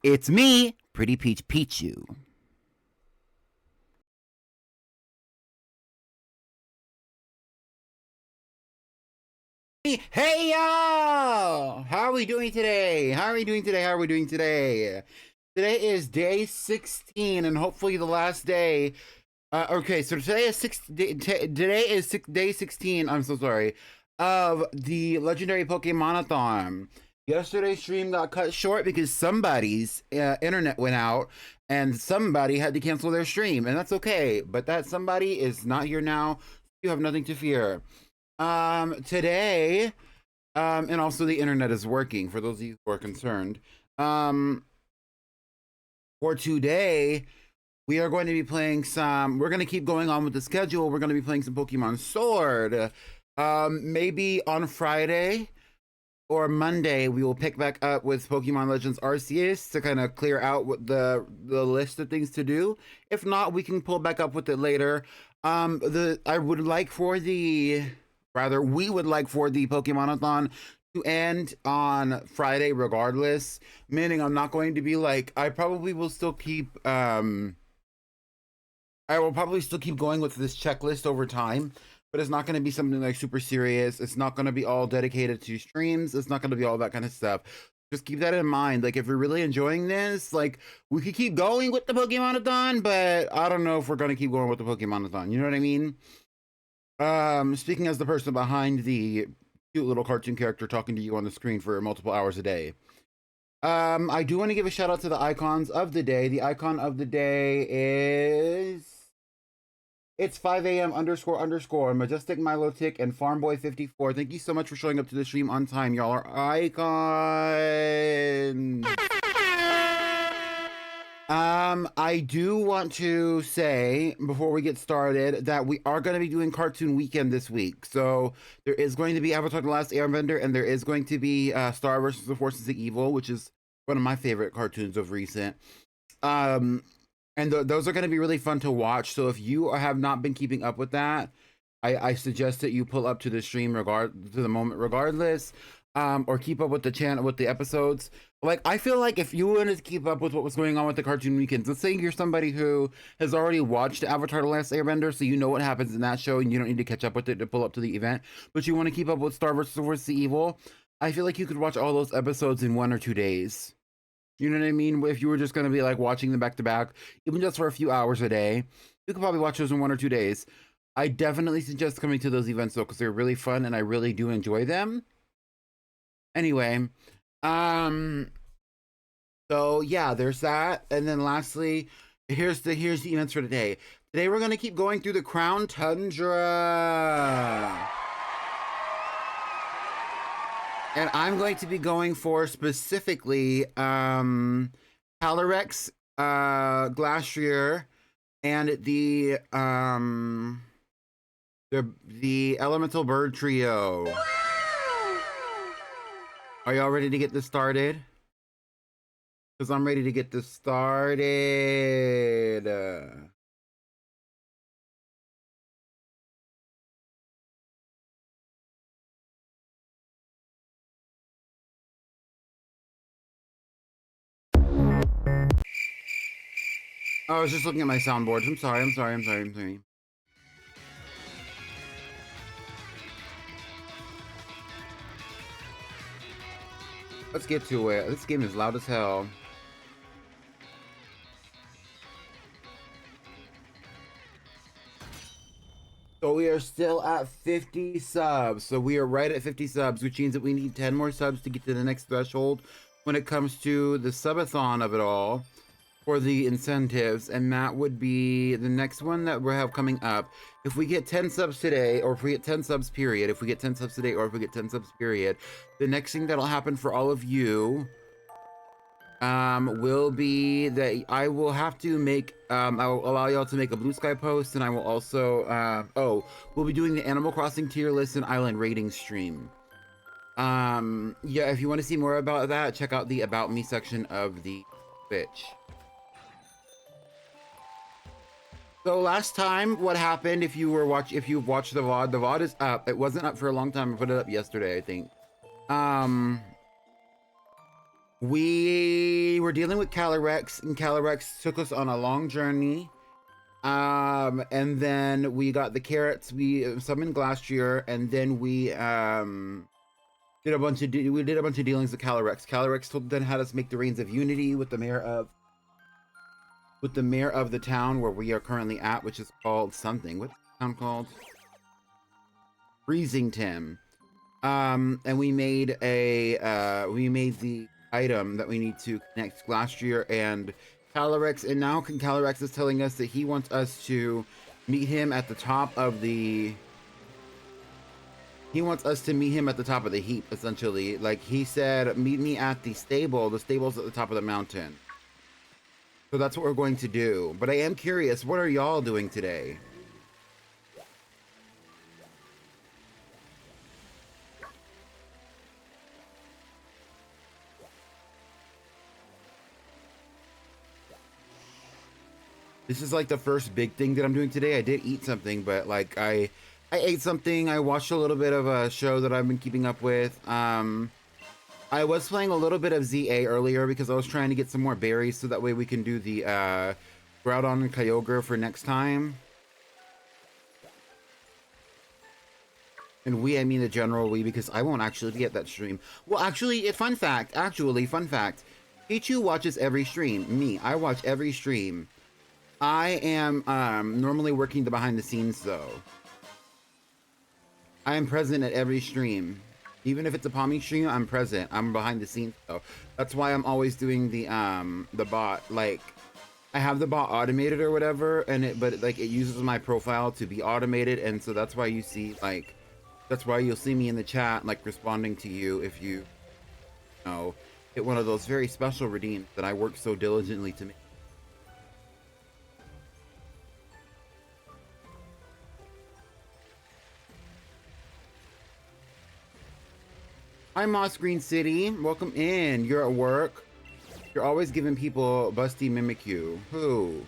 It's me, Pretty Peach Pichu. Hey y'all! How are we doing today? How are we doing today? How are we doing today? Today is day 16 and hopefully the last day. Okay, so today is day 16. I'm so sorry. Of the legendary Pokémonathon. Yesterday's stream got cut short because somebody's internet went out and somebody had to cancel their stream, and that's okay. But that somebody is not here now. You have nothing to fear. Today, and also the internet is working for those of you who are concerned. For today, we are going to be playing we're going to keep going on with the schedule. We're going to be playing some Pokemon Sword. Maybe on Friday or Monday, we will pick back up with Pokemon Legends Arceus to kind of clear out what the list of things to do. If not, we can pull back up with it later. We would like for the Pokémonathon to end on Friday regardless, meaning I'm not going to be like, I will probably still keep going with this checklist over time, but it's not going to be something like super serious. It's not going to be all dedicated to streams. It's not going to be all that kind of stuff. Just keep that in mind. Like, if you're really enjoying this, like, we could keep going with the Pokémonathon, but I don't know if we're going to keep going with the Pokémonathon. You know what I mean? Speaking as the person behind the cute little cartoon character talking to you on the screen for multiple hours a day. I do want to give a shout out to the icons of the day. The icon of the day is... It's 5 a.m. _ Majestic Milotic and Farmboy54. Thank you so much for showing up to the stream on time. Y'all are icons. I do want to say before we get started that we are going to be doing Cartoon Weekend this week. So there is going to be Avatar: The Last Airbender, and there is going to be Star vs. the Forces of Evil, which is one of my favorite cartoons of recent. And those are going to be really fun to watch. So if you have not been keeping up with that, I suggest that you pull up to the stream regardless. Or keep up with the channel, with the episodes. Like, I feel like if you wanted to keep up with what was going on with the Cartoon Weekends, let's say you're somebody who has already watched Avatar: The Last Airbender, so you know what happens in that show and you don't need to catch up with it to pull up to the event, but you want to keep up with Star vs. the Forces of Evil, I feel like you could watch all those episodes in 1 or 2 days. You know what I mean? If you were just going to be like watching them back to back, even just for a few hours a day, you could probably watch those in 1 or 2 days. I definitely suggest coming to those events though, because they're really fun and I really do enjoy them. Anyway, so yeah, there's that. And then lastly, here's the events for today. Today we're going to keep going through the Crown Tundra. And I'm going to be going for specifically Calyrex, Glastrier, and the Elemental Bird Trio. Are y'all ready to get this started? Because I'm ready to get this started. I was just looking at my soundboards. I'm sorry. Let's get to it. This game is loud as hell. So we are still at 50 subs. So we are right at 50 subs, which means that we need 10 more subs to get to the next threshold when it comes to the subathon of it all for the incentives. And that would be the next one that we have coming up. If we get 10 subs today, or if we get 10 subs period, if we get 10 subs today, or if we get 10 subs period, the next thing that'll happen for all of you will be that I will have to make I will allow y'all to make a Blue Sky post, and I will also we'll be doing the Animal Crossing tier list and island rating stream. Yeah, if you want to see more about that, check out the About Me section of the Twitch. So last time, what happened, if you've watched the VOD is up. It wasn't up for a long time. I put it up yesterday, I think. We were dealing with Calyrex, and Calyrex took us on a long journey. And then we got the carrots. We summoned Glastrier, and then we did a bunch of dealings with Calyrex. Calyrex then had us make the Reigns of Unity with the mayor of the town where we are currently at, which is called something. What's the town called? Freezing Tim. And we made the item that we need to connect Glastrier and Calyrex, and now Calyrex is telling us that he wants us to meet him at the top of the heap, essentially. Like, he said, meet me at the stable. The stable's at the top of the mountain. So that's what we're going to do. But I am curious, what are y'all doing today? This is like the first big thing that I'm doing today. I did eat something, but like I ate something. I watched a little bit of a show that I've been keeping up with. I was playing a little bit of ZA earlier because I was trying to get some more berries so that way we can do the Groudon and Kyogre for next time. And I mean the general we, because I won't actually be at that stream. Well, actually, fun fact. Pichu watches every stream. Me, I watch every stream. I am normally working the behind the scenes though. I am present at every stream. Even if it's a Pommy stream, I'm present. I'm behind the scenes though. That's why I'm always doing the bot. Like, I have the bot automated or whatever, but it uses my profile to be automated, and so that's why you see that's why you'll see me in the chat like responding to you if you know hit one of those very special redeems that I work so diligently to make. Hi, Moss Green City. Welcome in. You're at work. You're always giving people busty Mimikyu. Who?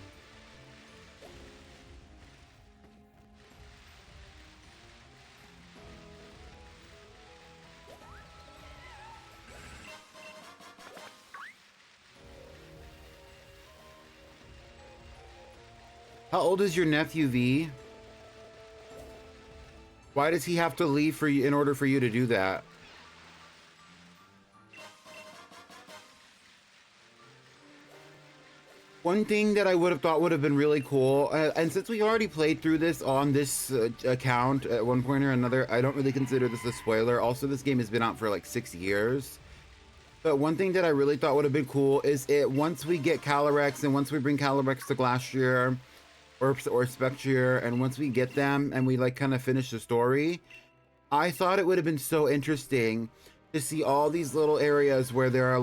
How old is your nephew, V? Why does he have to leave for you in order for you to do that? One thing that I would have thought would have been really cool, and since we already played through this on this account at one point or another, I don't really consider this a spoiler. Also, this game has been out for like 6 years. But one thing that I really thought would have been cool is once we get Calyrex and once we bring Calyrex to Glastrier or Spectrier, and once we get them and we like kind of finish the story, I thought it would have been so interesting to see all these little areas where there are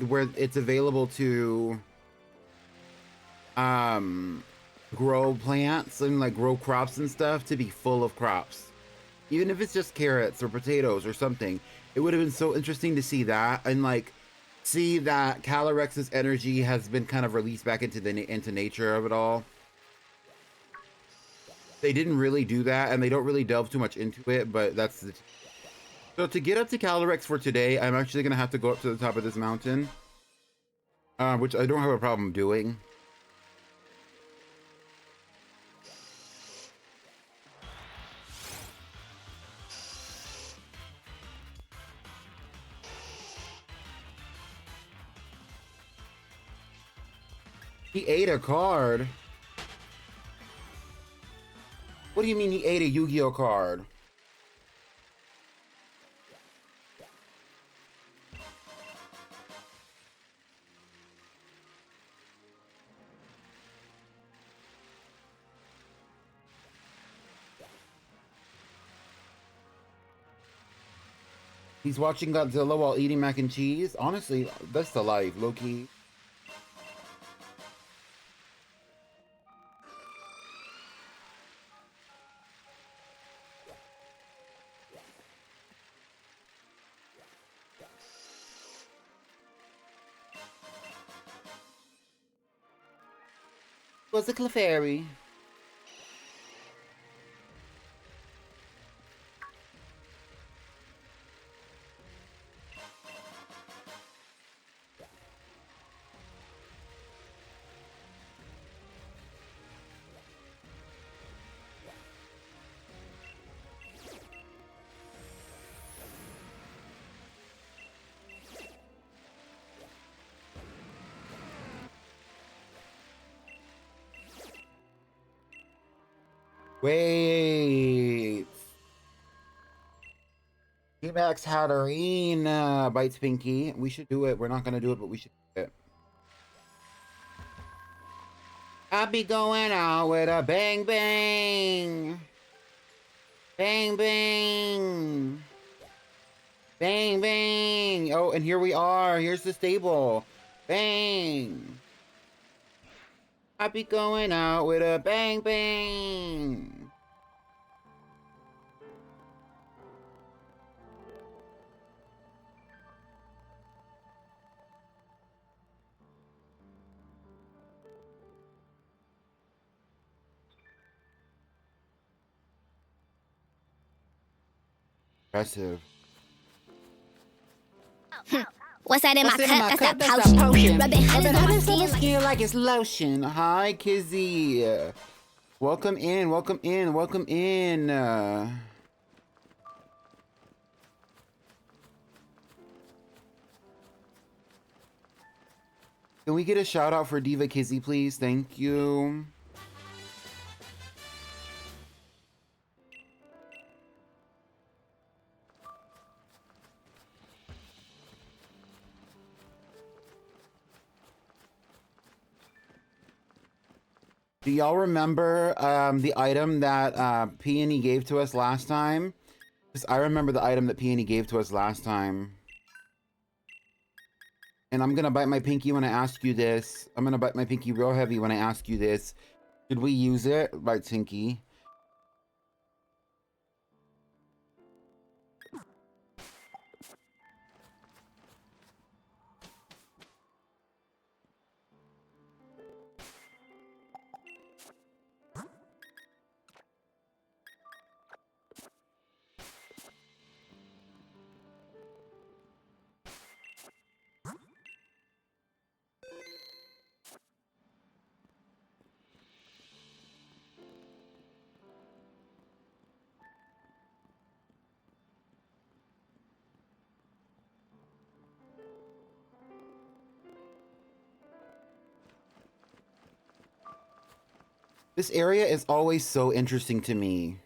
where it's available to grow plants and like grow crops and stuff, to be full of crops, even if it's just carrots or potatoes or something. It would have been so interesting to see that, and like see that Calyrex's energy has been kind of released back into into nature of it all. They didn't really do that, and they don't really delve too much into it, but that's so to get up to Calyrex for today, I'm actually gonna have to go up to the top of this mountain, which I don't have a problem doing. He ate a card. What do you mean he ate a Yu-Gi-Oh card? He's watching Godzilla while eating mac and cheese? Honestly, that's the life, low-key. Was a Clefairy. Wait. T-Max Hatterene bites Pinky. We should do it. We're not gonna do it, but we should do it. I'll be going out with a bang bang. Bang bang. Bang bang. Oh, and here we are. Here's the stable. Bang. I'll be going out with a bang bang. Impressive. What's that in What's my in cup? my That's cup? that That's that potion. potion. Rubbing Rubbing hundreds on my skin skin. like it's lotion. Hi, Kizzy. Welcome in. Welcome in. Welcome in. Can we get a shout out for Diva Kizzy, please? Thank you. Do y'all remember the item that Peony gave to us last time? Because I remember the item that Peony gave to us last time. And I'm gonna bite my pinky when I ask you this. I'm gonna bite my pinky real heavy when I ask you this. Did we use it? Bite Tinky. This area is always so interesting to me.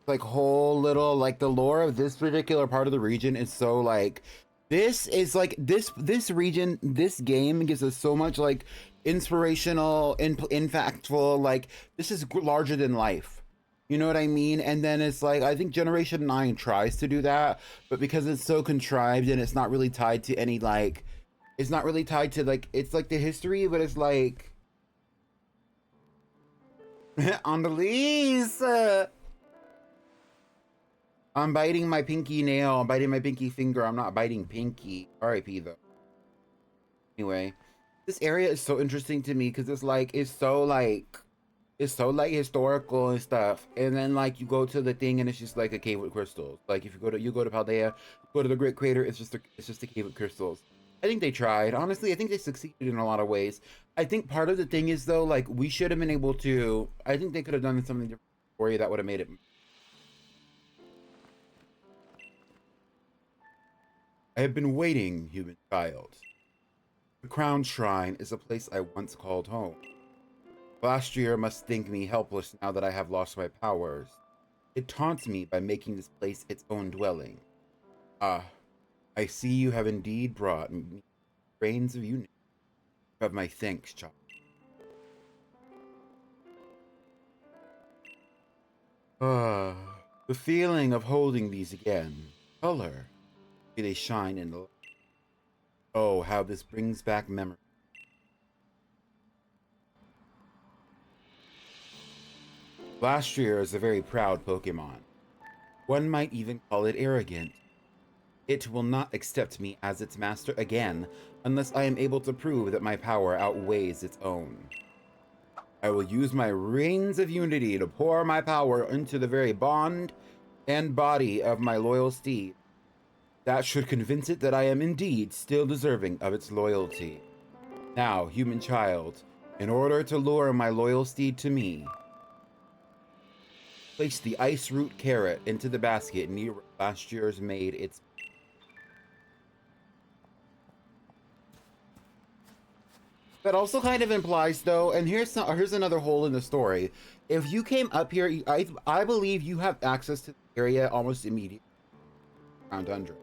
Like whole little, like the lore of this particular part of the region is so like, this is like, this region, this game gives us so much like inspirational, impactful, like this is larger than life. You know what I mean? And then it's like, I think Generation 9 tries to do that, but because it's so contrived and it's not really tied to any like, it's not really tied to like, it's like the history, but it's like, on the lease. I'm biting my pinky nail. I'm biting my pinky finger. I'm not biting pinky. R.I.P. though. Anyway, this area is so interesting to me because it's so like historical and stuff. And then like you go to the thing and it's just like a cave with crystals. Like if you go to Paldea, you go to the Great Crater, it's just a cave with crystals. I think they tried. Honestly, I think they succeeded in a lot of ways. I think part of the thing is though, like we should have been able to. I think they could have done something different for you that would have made it. I have been waiting, human child. The Crown Shrine is a place I once called home. Last year must think me helpless now that I have lost my powers. It taunts me by making this place its own dwelling. Ah, I see you have indeed brought me grains of unity. You have my thanks, child. Ah, the feeling of holding these again. Color. They shine in the light. Oh, how this brings back memories. Last year is a very proud Pokemon. One might even call it arrogant. It will not accept me as its master again unless I am able to prove that my power outweighs its own. I will use my reins of unity to pour my power into the very bond and body of my loyal steed. That should convince it that I am indeed still deserving of its loyalty. Now, human child, in order to lure my loyal steed to me, place the ice root carrot into the basket near where last year's made its. That also kind of implies, though, and here's another hole in the story. If you came up here, I believe you have access to the area almost immediately around 100.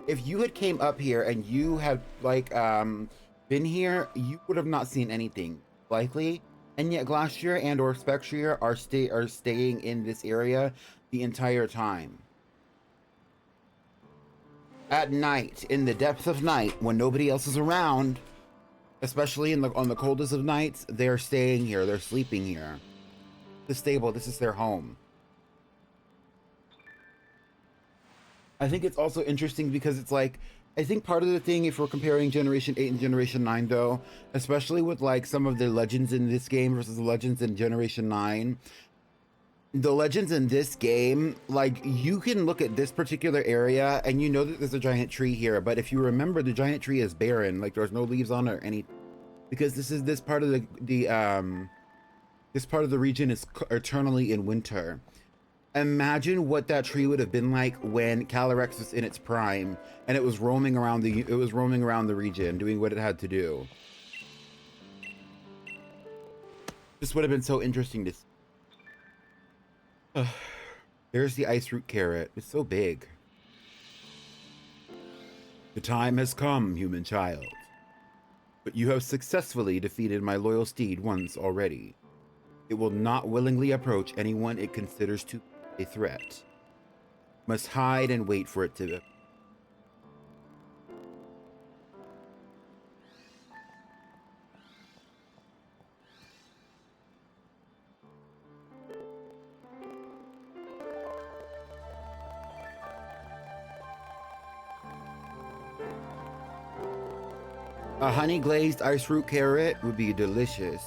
If you had came up here and you had like been here, you would have not seen anything likely. And yet Glacier and or Spectrier are staying in this area the entire time. At night, in the depth of night, when nobody else is around, especially on the coldest of nights, they're staying here. They're sleeping here. The stable. This is their home. I think it's also interesting because it's like, I think part of the thing, if we're comparing Generation 8 and Generation 9, though, especially with like some of the legends in this game versus the legends in Generation 9, the legends in this game, like, you can look at this particular area and you know that there's a giant tree here, but if you remember, the giant tree is barren. Like, there's no leaves on it or anything, because this part of this part of the region is eternally in winter. Imagine what that tree would have been like when Calyrex was in its prime and it was roaming around the region doing what it had to do. This would have been so interesting to see. There's the ice root carrot. It's so big. The time has come, human child. But you have successfully defeated my loyal steed once already. It will not willingly approach anyone it considers to be a threat. Must hide and wait for it to... A honey glazed ice root carrot would be delicious.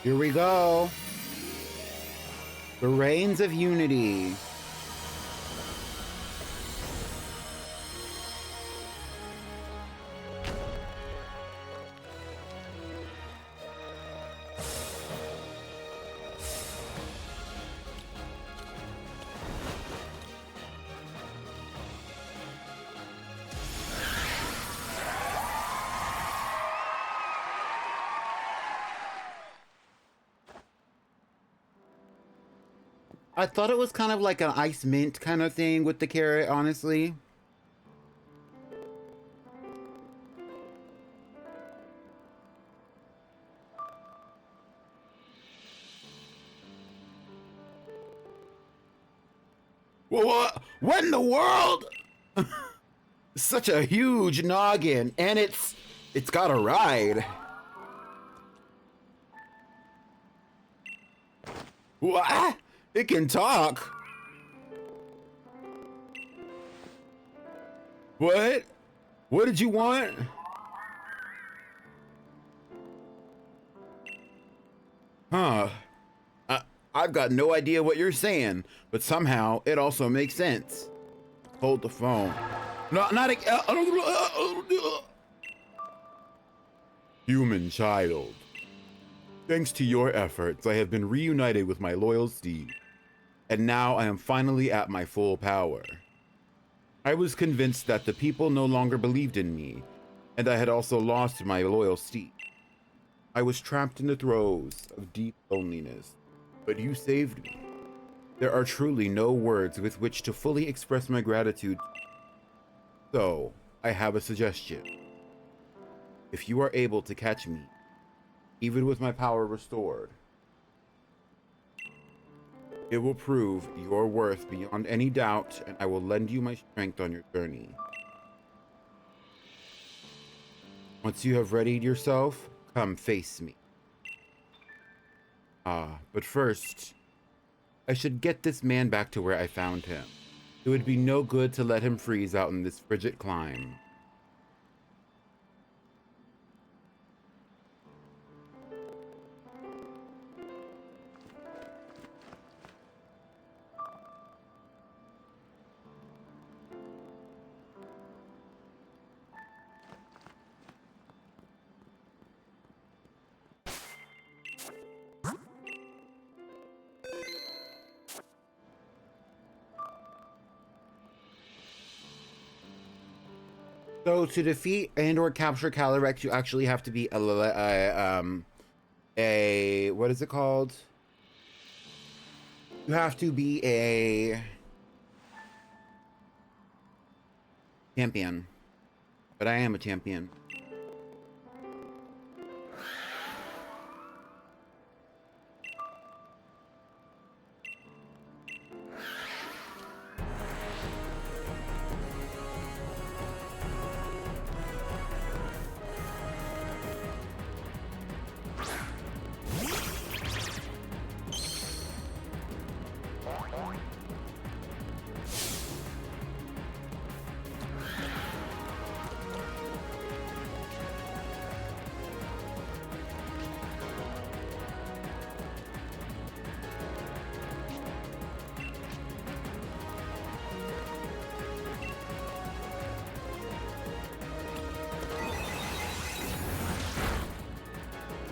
Here we go. The Reigns of Unity. I thought it was kind of like an ice mint kind of thing with the carrot, honestly. What in the world? Such a huge noggin, and it's got a ride. What? It can talk. What? What did you want? Huh. I've got no idea what you're saying, but somehow it also makes sense. Hold the phone. No, not a... Human child. Thanks to your efforts, I have been reunited with my loyal steed. And now I am finally at my full power. I was convinced that the people no longer believed in me, and I had also lost my loyal steed. I was trapped in the throes of deep loneliness, but you saved me. There are truly no words with which to fully express my gratitude. So, I have a suggestion. If you are able to catch me, even with my power restored, it will prove your worth beyond any doubt, and I will lend you my strength on your journey. Once you have readied yourself, come face me. But first, I should get this man back to where I found him. It would be no good to let him freeze out in this frigid climb. So to defeat and or capture Calyrex, you actually have to be a what is it called? You have to be a champion. But I am a champion.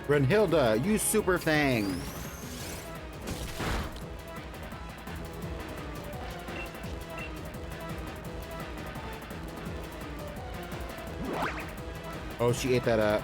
Brunhilde, use Super Fang. Oh, she ate that up.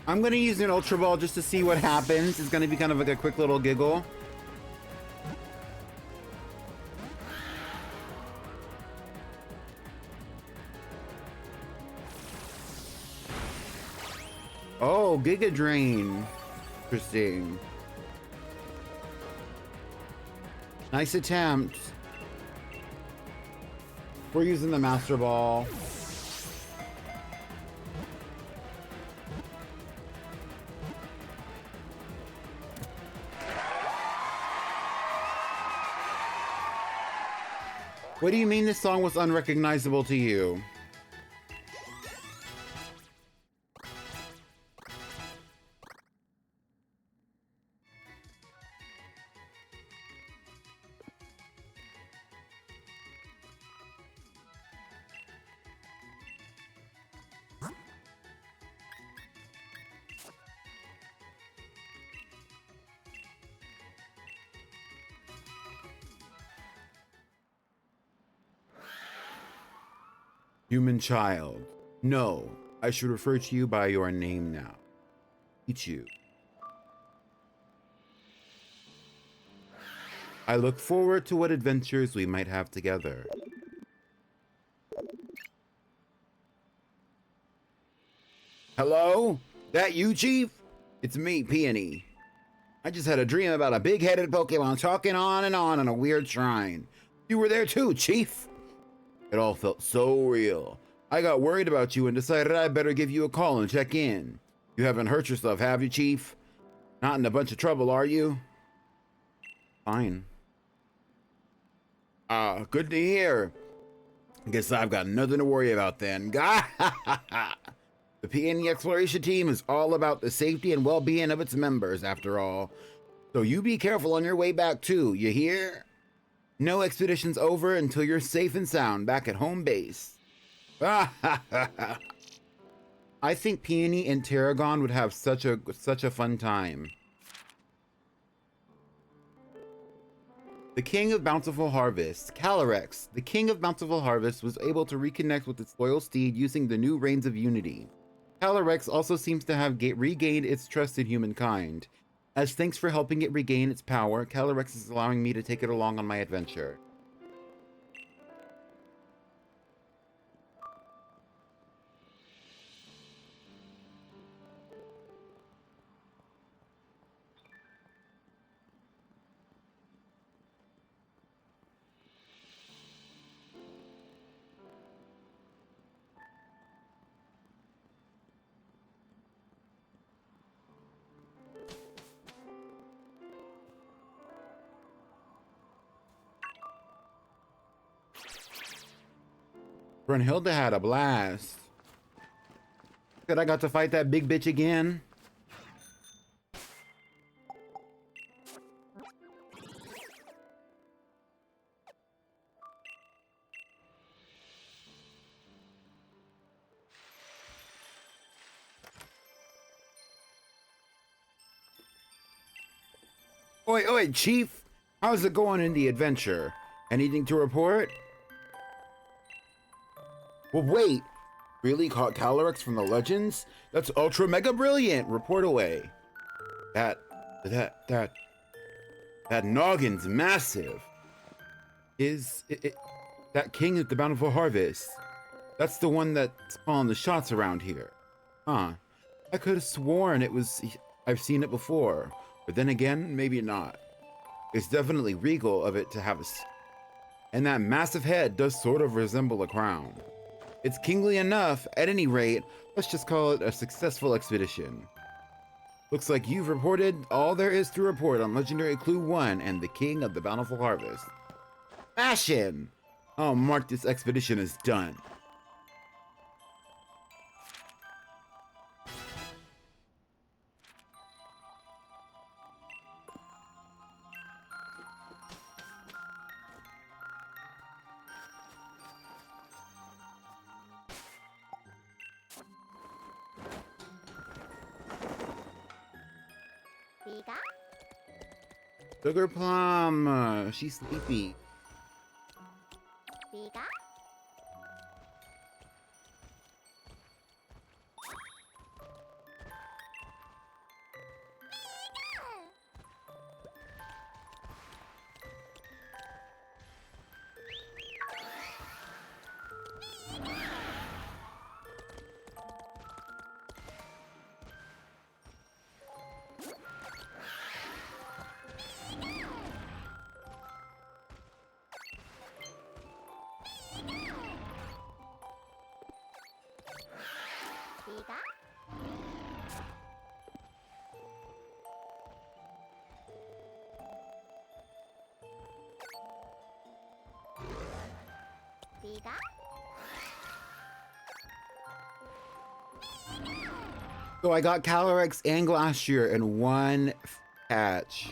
I'm gonna use an Ultra Ball just to see what happens. It's gonna be kind of like a quick little giggle. Oh, Giga Drain. Interesting. Nice attempt. We're using the Master Ball. What do you mean this song was unrecognizable to you? Human child. No, I should refer to you by your name now. Pichu. I look forward to what adventures we might have together. Hello? That you, Chief? It's me, Peony. I just had a dream about a big-headed Pokemon talking on and on in a weird shrine. You were there too, Chief. It all felt so real. I got worried about you and decided I'd better give you a call and check in. You haven't hurt yourself, have you, Chief? Not in a bunch of trouble, are you? Fine. Good to hear. Guess I've got nothing to worry about then. The PNE Exploration Team is all about the safety and well-being of its members, after all. So you be careful on your way back, too, you hear? No expedition's over until you're safe and sound back at home base. I think Peony and Tarragon would have such a fun time. The King of Bountiful Harvest, Calyrex, the King of Bountiful Harvest, was able to reconnect with its loyal steed using the new Reins of Unity. Calyrex also seems to have regained its trust in humankind. As thanks for helping it regain its power, Calyrex is allowing me to take it along on my adventure. Brunhilde had a blast. Good, I got to fight that big bitch again. Oi, oi, Chief! How's it going in the adventure? Anything to report? Well, wait! Really caught Calyrex from the legends? That's ultra mega brilliant! Report away. That, that, that, that noggin's massive. That king at the Bountiful Harvest? That's the one that's calling the shots around here. Huh. I could have sworn it was... I've seen it before. But then again, maybe not. It's definitely regal of it to have a... And that massive head does sort of resemble a crown. It's kingly enough. At any rate, let's just call it a successful expedition. Looks like you've reported all there is to report on Legendary Clue 1 and the King of the Bountiful Harvest. Fashion! I'll mark this expedition as done. Sugar Plum, she's sleepy. So I got Calyrex and Glacier in one patch.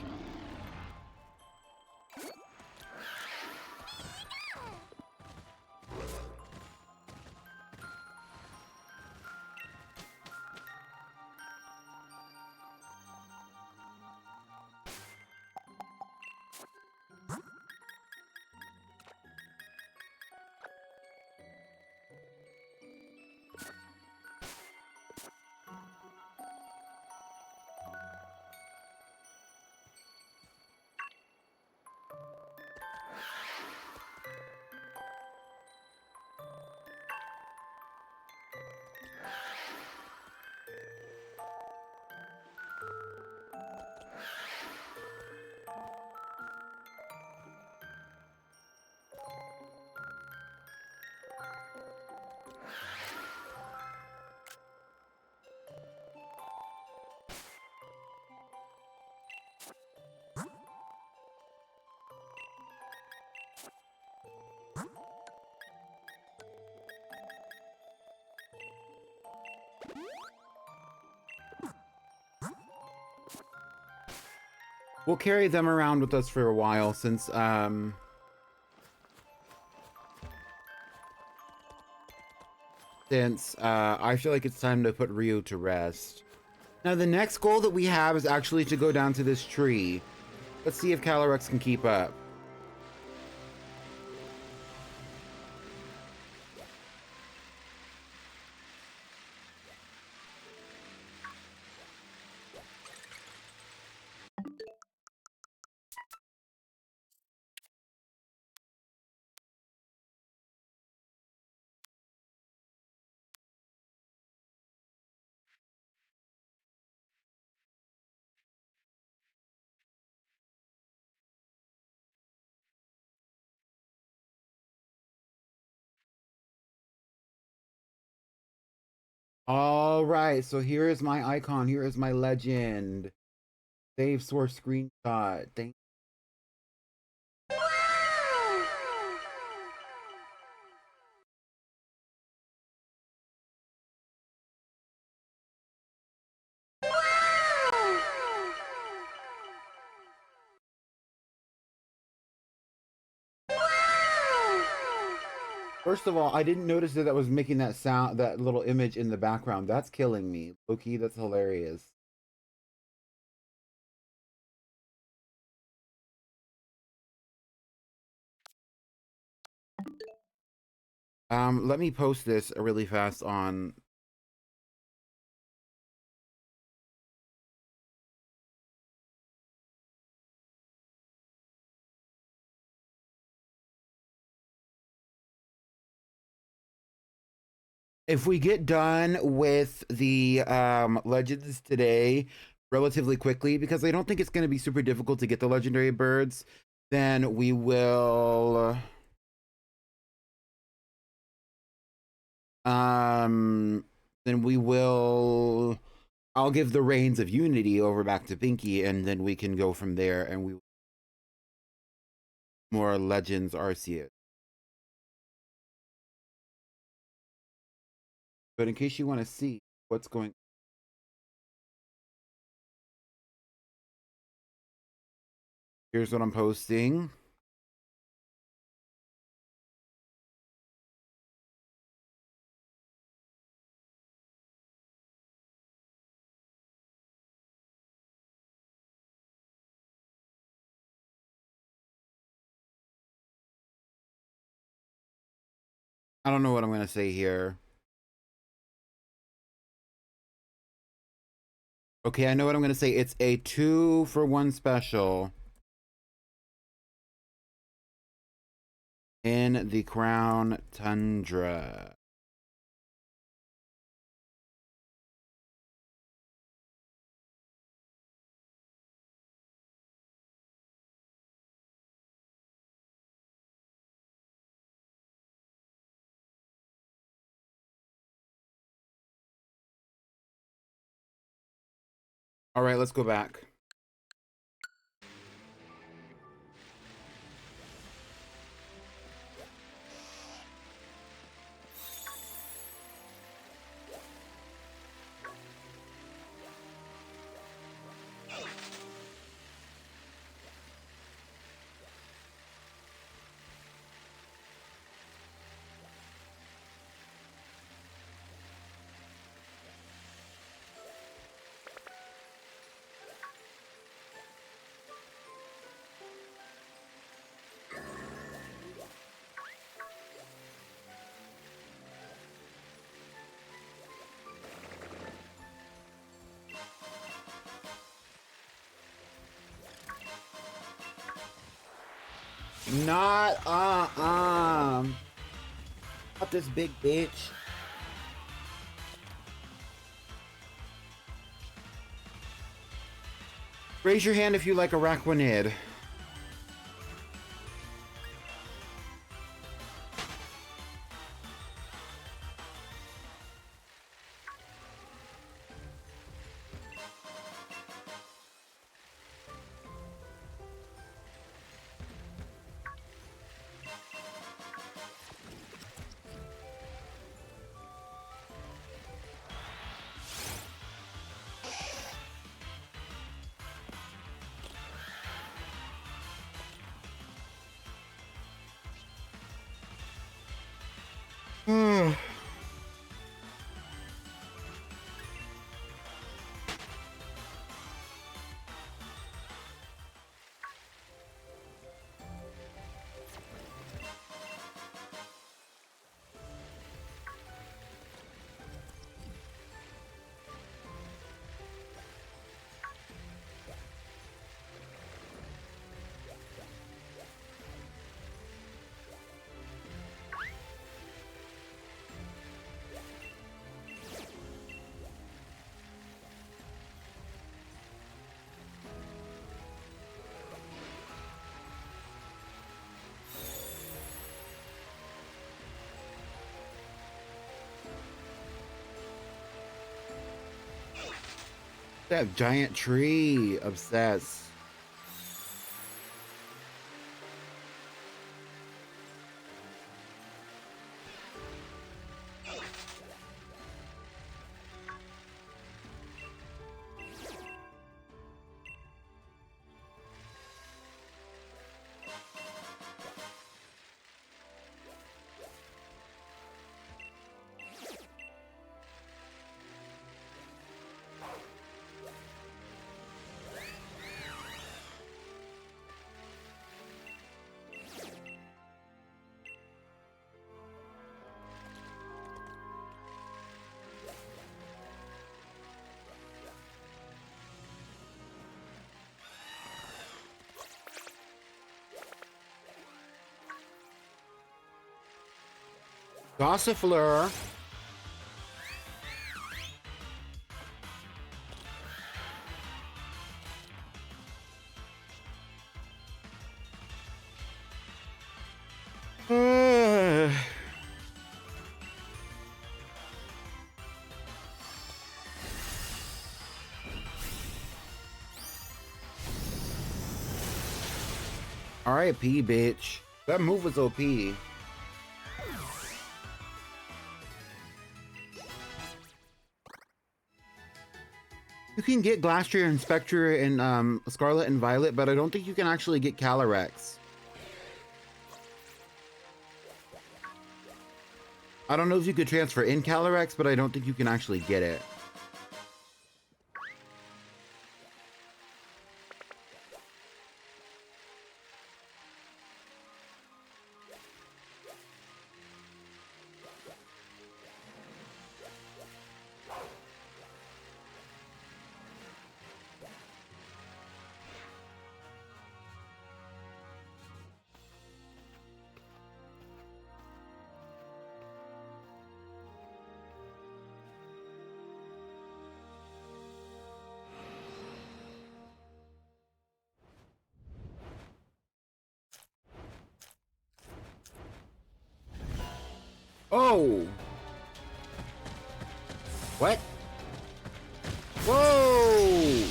We'll carry them around with us for a while since I feel like it's time to put Ryu to rest. Now the next goal that we have is actually to go down to this tree. Let's see if Calyrex can keep up. All right, so here is my icon. Here is my legend. Save source screenshot. Thank First of all, I didn't notice that was making that sound, that little image in the background. That's killing me. Loki, that's hilarious. Let me post this really fast on. If we get done with the legends today relatively quickly, because I don't think it's going to be super difficult to get the legendary birds, then we will um then we will I'll give the reins of unity over back to Pinky, and then we can go from there, and we more legends Arceus. But in case you want to see what's going, here's what I'm posting. I don't know what I'm going to say here. Okay, I know what I'm going to say. It's a 2-for-1 special in the Crown Tundra. All right, let's go back. Not not this big bitch. Raise your hand if you like Araquanid. That giant tree, obsessed. Gossifleur. R.I.P. bitch. That move was OP. You can get Glastrier and Spectre and Scarlet and Violet, but I don't think you can actually get Calyrex. I don't know if you could transfer in Calyrex, but I don't think you can actually get it. Oh! What? Whoa!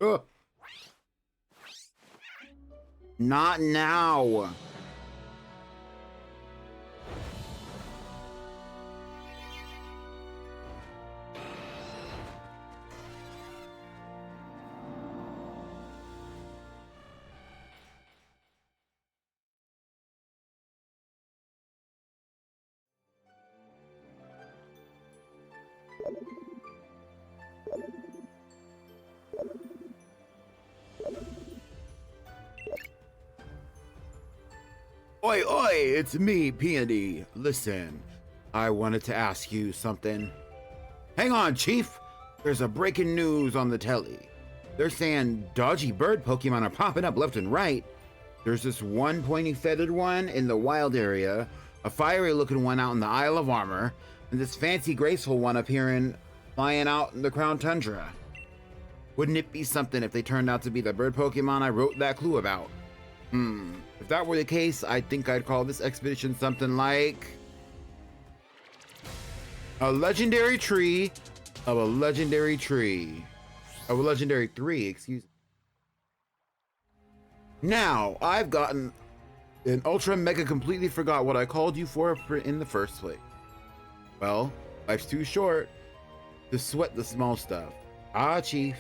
Oh! Not now. Oi, oi, it's me, Peony. Listen, I wanted to ask you something. Hang on, Chief. There's a breaking news on the telly. They're saying dodgy bird Pokemon are popping up left and right. There's this one pointy-feathered one in the wild area, a fiery-looking one out in the Isle of Armor, and this fancy, graceful one appearing flying out in the Crown Tundra. Wouldn't it be something if they turned out to be the bird Pokemon I wrote that clue about? If that were the case, I think I'd call this expedition something like a legendary tree of a legendary tree of a legendary 3, excuse me. Now, I've gotten an ultra mega completely forgot what I called you for in the first place. Well, life's too short to sweat the small stuff. Ah, Chief.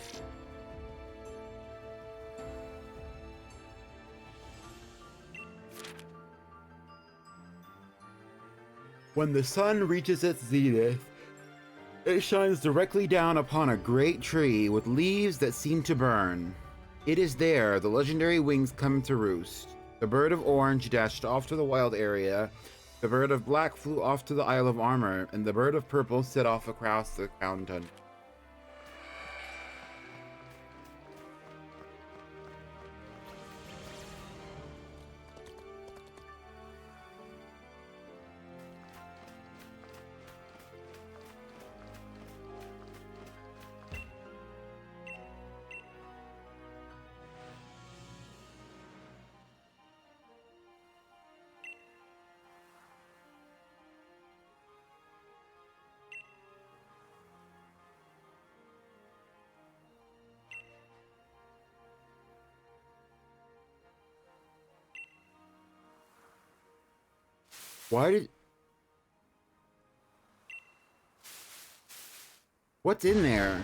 When the sun reaches its zenith, it shines directly down upon a great tree with leaves that seem to burn. It is there the legendary wings come to roost. The bird of orange dashed off to the wild area, the bird of black flew off to the Isle of Armor, and the bird of purple set off across the Crown Tundra. Why did... What's in there?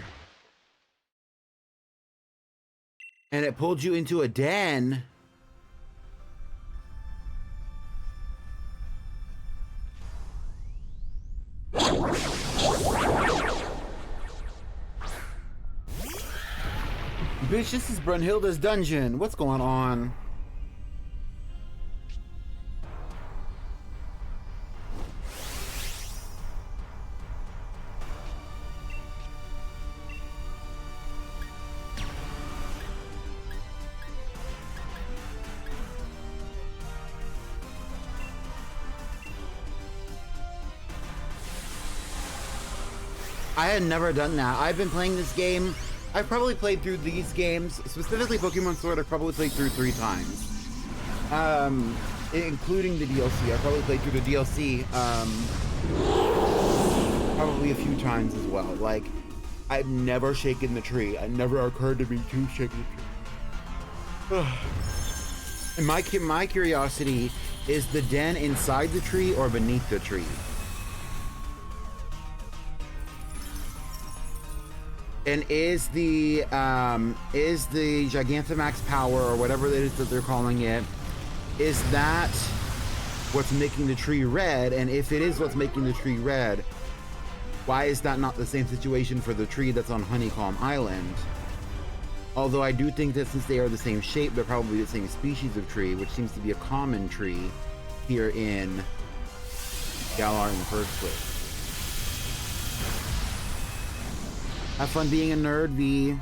And it pulled you into a den. Bitch, this is Brunhilde's dungeon. What's going on? I had never done that. I've been playing this game. I've probably played through these games, specifically Pokemon Sword, I've probably played through 3 times. Including the DLC. I probably played through the DLC probably a few times as well. Like, I've never shaken the tree. It never occurred to me to shake the tree. And my curiosity is the den inside the tree or beneath the tree? And is the Gigantamax power, or whatever it is that they're calling it, is that what's making the tree red? And if it is what's making the tree red, why is that not the same situation for the tree that's on Honeycomb Island? Although I do think that since they are the same shape, they're probably the same species of tree, which seems to be a common tree here in Galar in the first place. Have fun being a nerd, V.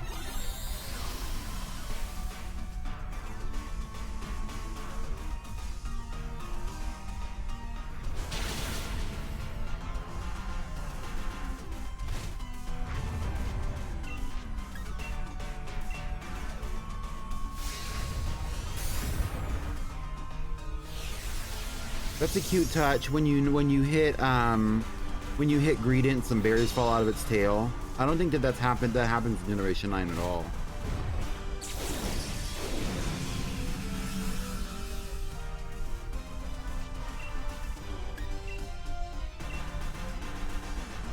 That's a cute touch. When you hit Greedent, some berries fall out of its tail. I don't think that happened. That happens in Generation 9 at all.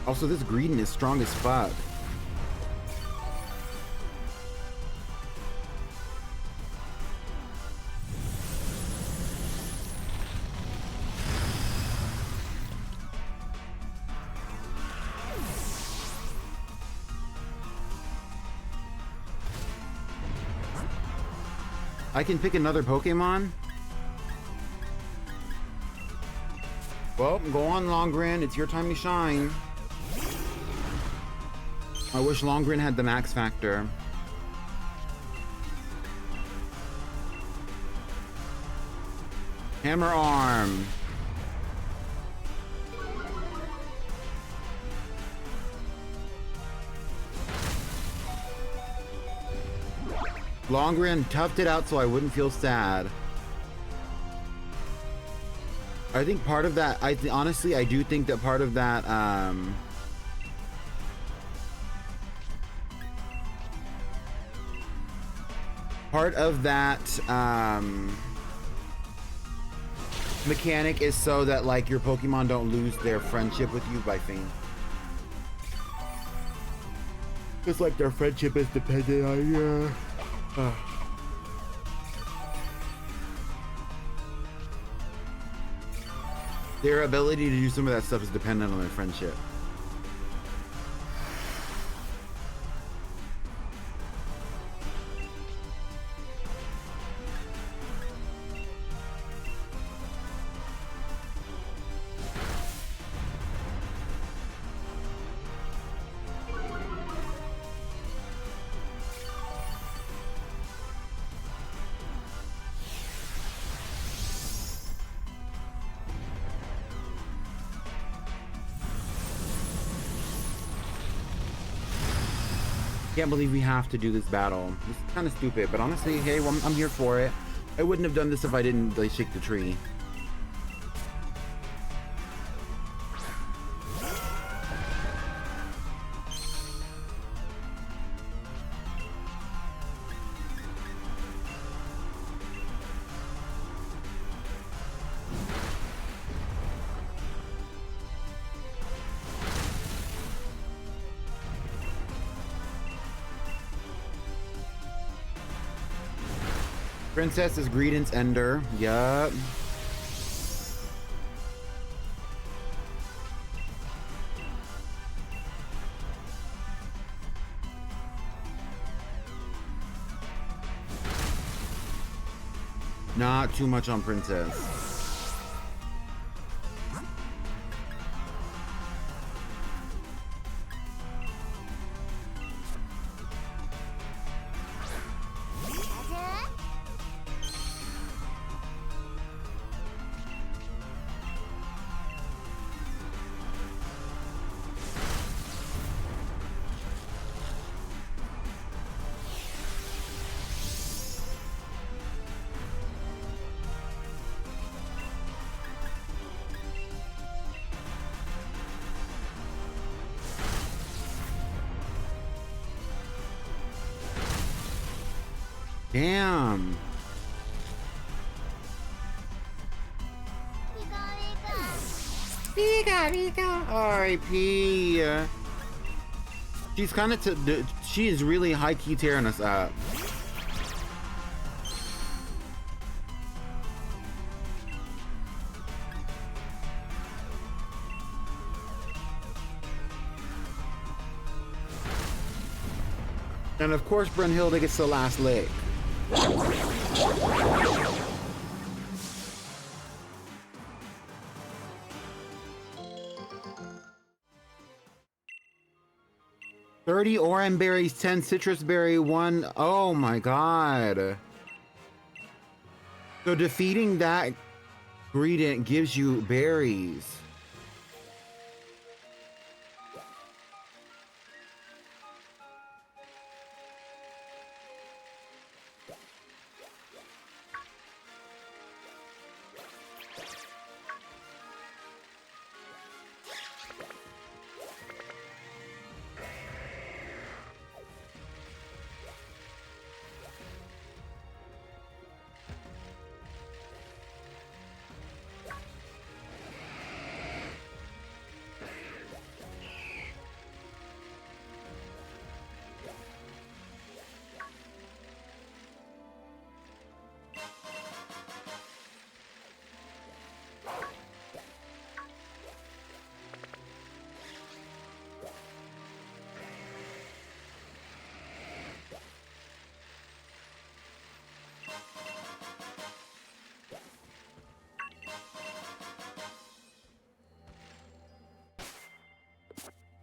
Also, this Greedent is strong as fuck. I can pick another Pokemon? Well, go on, Longren. It's your time to shine. I wish Longren had the max factor. Hammer Arm. Longren toughed it out so I wouldn't feel sad. I think part of that, honestly, I do think that part of that, mechanic is so that, like, your Pokemon don't lose their friendship with you by faint. Just like their friendship is dependent on you. Their ability to do some of that stuff is dependent on their friendship. Can't believe we have to do this battle. This is kind of stupid, but honestly, hey, well, I'm here for it. I wouldn't have done this if I didn't, like, shake the tree. Princess is Greedent's Ender. Yup. Not too much on Princess. Damn. R.I.P. She's kind of she is really high key tearing us up. And of course, Brunhilde gets the last lick. 30 oran berries, 10 citrus berry, 1. Oh my god. So defeating that ingredient gives you berries.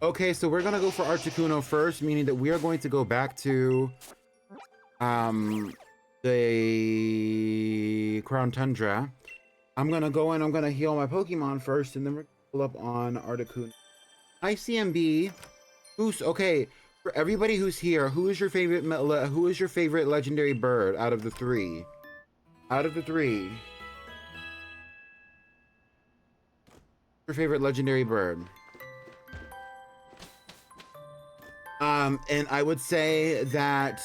Okay, so we're gonna go for Articuno first, meaning that we are going to go back to the Crown Tundra. I'm gonna go in, I'm gonna heal my Pokemon first, and then we're gonna pull up on Articuno. ICMB. Okay, for everybody who's here, who is your favorite legendary bird out of the three? Out of the three. Your favorite legendary bird? And I would say that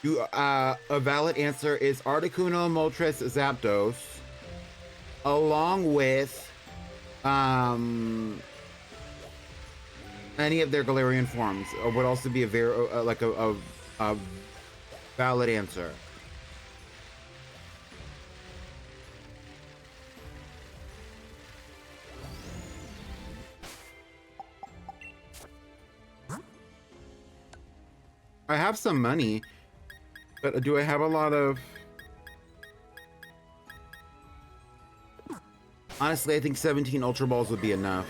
a valid answer is Articuno, Moltres, Zapdos, along with any of their Galarian forms would also be a very a valid answer. I have some money, but do I have a lot of... Honestly, I think 17 Ultra Balls would be enough.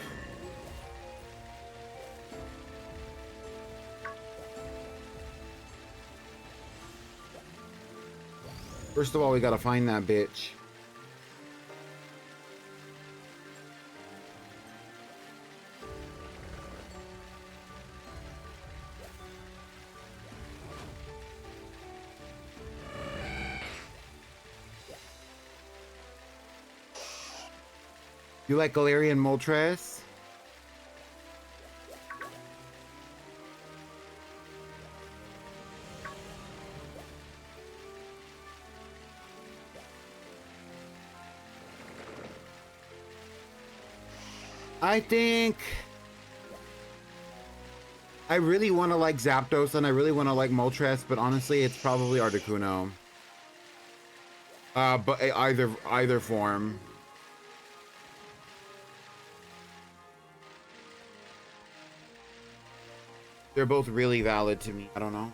First of all, we gotta find that bitch. You like Galarian Moltres? I think I really want to like Zapdos and I really want to like Moltres, but honestly, it's probably Articuno. But either form. They're both really valid to me. I don't know.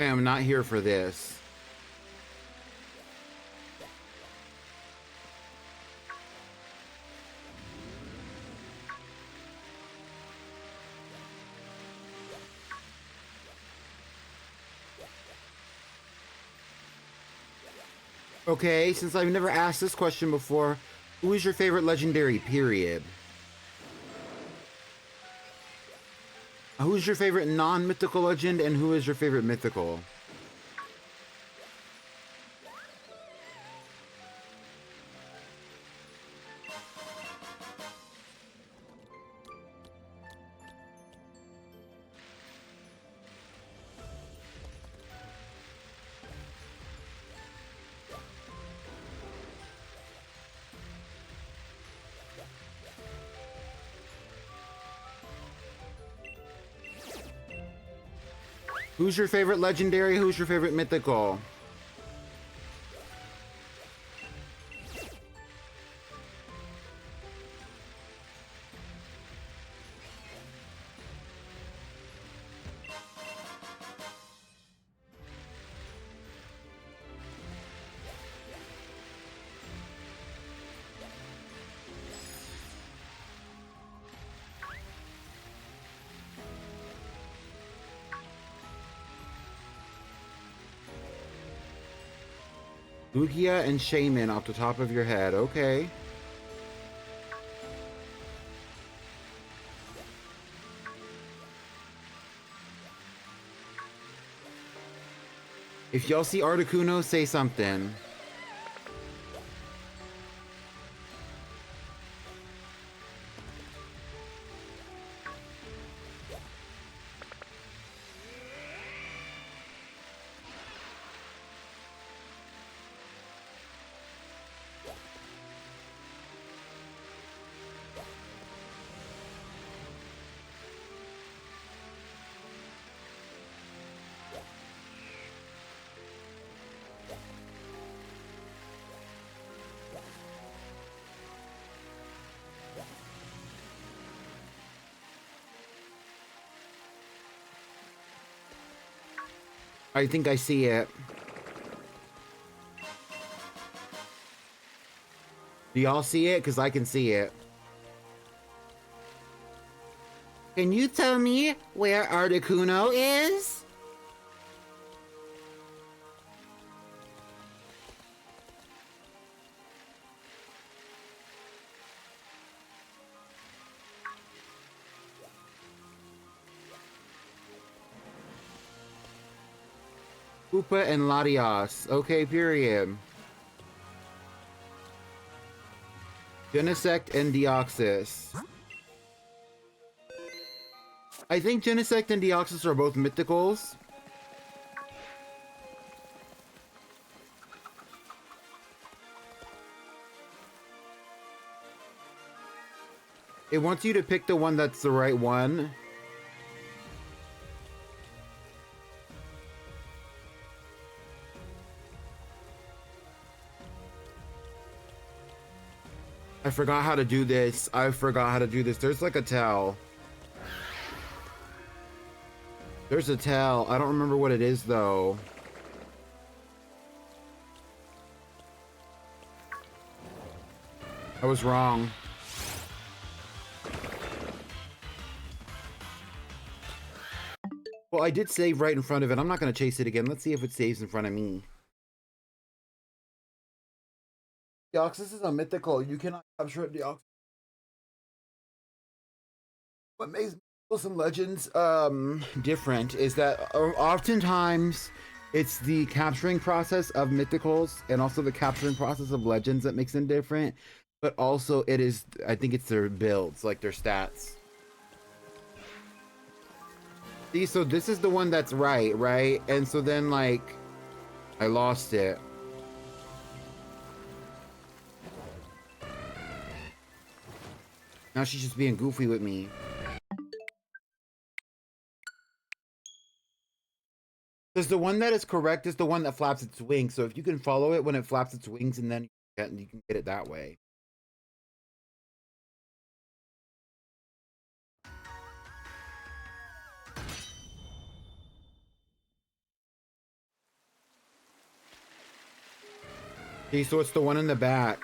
I am not here for this. Okay, since I've never asked this question before, who is your favorite legendary, period? Who's your favorite non-mythical legend, and who is your favorite mythical? Who's your favorite legendary? Who's your favorite mythical? Lugia and Shaman off the top of your head. Okay. If y'all see Articuno, say something. I think I see it. Do y'all see it? Because I can see it. Can you tell me where Articuno is? Koopa and Latias. Okay, period. Genesect and Deoxys. I think Genesect and Deoxys are both mythicals. It wants you to pick the one that's the right one. I forgot how to do this. I forgot how to do this. There's like a tell. There's a tell. I don't remember what it is though. I was wrong. Well, I did save right in front of it. I'm not going to chase it again. Let's see if it saves in front of me. Deoxys is a mythical. You cannot capture a Deoxys. What makes mythicals and legends different is that oftentimes it's the capturing process of mythicals and also the capturing process of legends that makes them different. But also it is, I think it's their builds, like their stats. See, so this is the one that's right? And so then, like, I lost it. Now she's just being goofy with me. Because the one that is correct is the one that flaps its wings. So if you can follow it when it flaps its wings, and then you can get it that way. Okay, so it's the one in the back.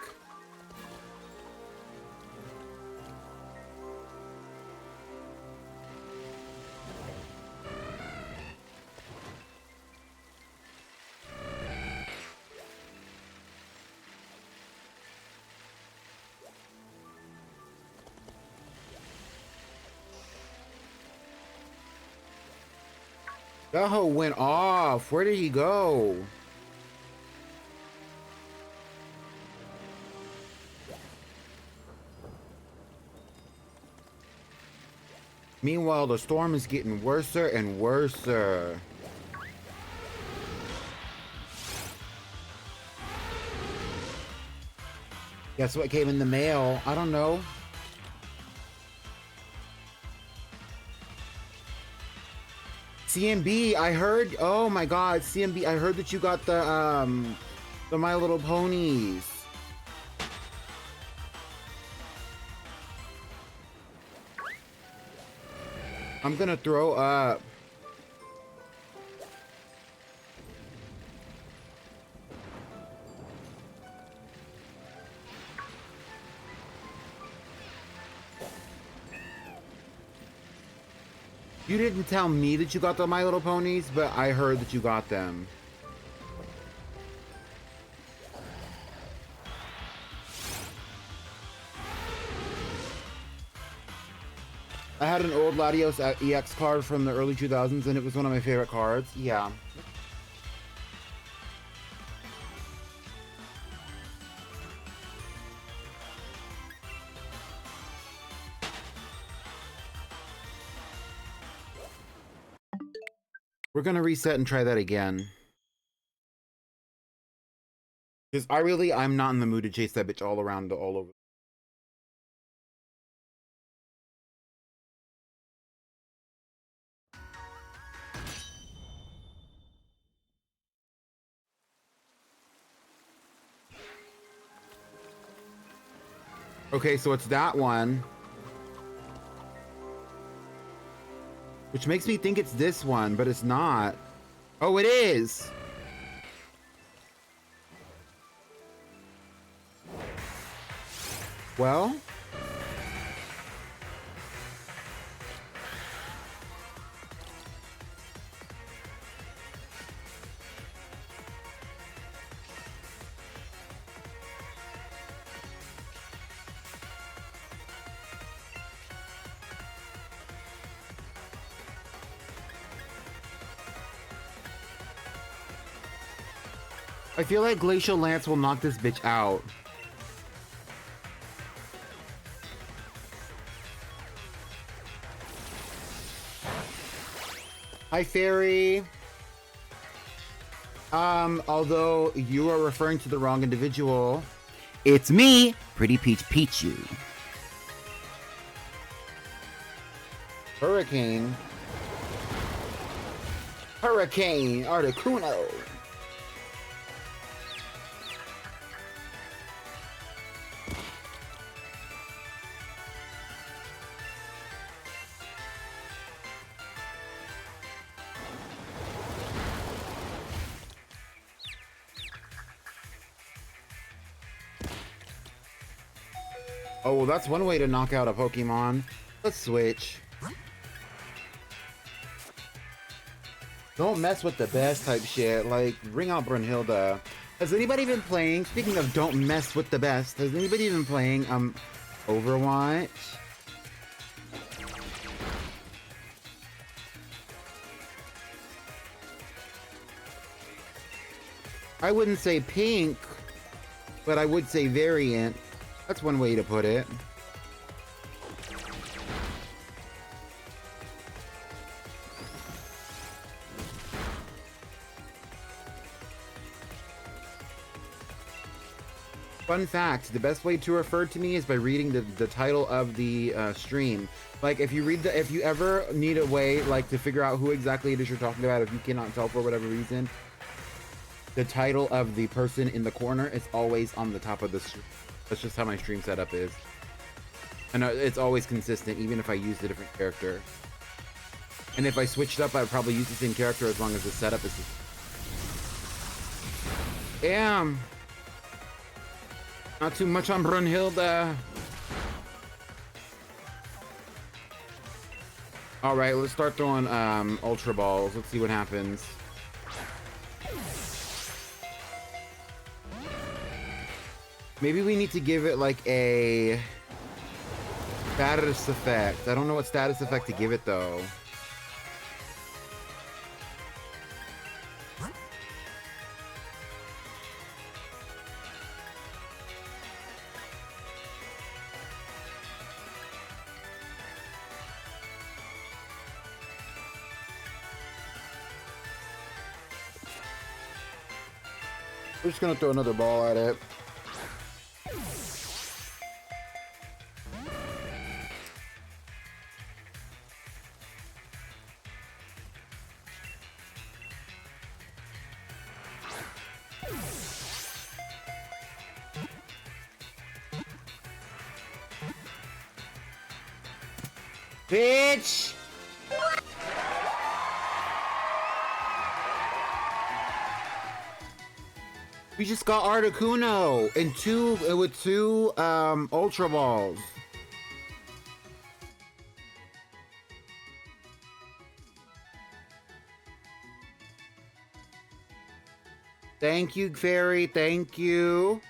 That hoe went off. Where did he go? Meanwhile, the storm is getting worser and worser. Guess what came in the mail? I don't know. CMB, I heard. Oh my God, CMB, I heard that you got the My Little Ponies. I'm gonna throw up. You didn't tell me that you got the My Little Ponies, but I heard that you got them. I had an old Latios EX card from the early 2000s, and it was one of my favorite cards. Yeah. We're gonna reset and try that again. Because I'm not in the mood to chase that bitch all around, all over. Okay, so it's that one. Which makes me think it's this one, but it's not. Oh, it is! Well... I feel like Glacial Lance will knock this bitch out. Hi, Fairy. Although you are referring to the wrong individual. It's me, Pretty Peach Pichu. Hurricane. Hurricane Articuno. Oh, well, that's one way to knock out a Pokemon. Let's switch. Don't mess with the best type shit. Like, bring out Brunhilde. Has anybody been playing, speaking of don't mess with the best, has anybody been playing, Overwatch? I wouldn't say pink, but I would say variant. That's one way to put it. Fun fact, the best way to refer to me is by reading the title of the stream. Like, if you ever need a way, like, to figure out who exactly it is you're talking about, if you cannot tell for whatever reason, the title of the person in the corner is always on the top of the stream. That's just how my stream setup is. And it's always consistent, even if I use a different character. And if I switched up, I'd probably use the same character as long as the setup is... Damn! Not too much on Brunhilde. Alright, let's start throwing Ultra Balls. Let's see what happens. Maybe we need to give it like a status effect. I don't know what status effect to give it though. We're just gonna throw another ball at it. Bitch! We just got Articuno and with two Ultra Balls. Thank you, Fairy. Thank you.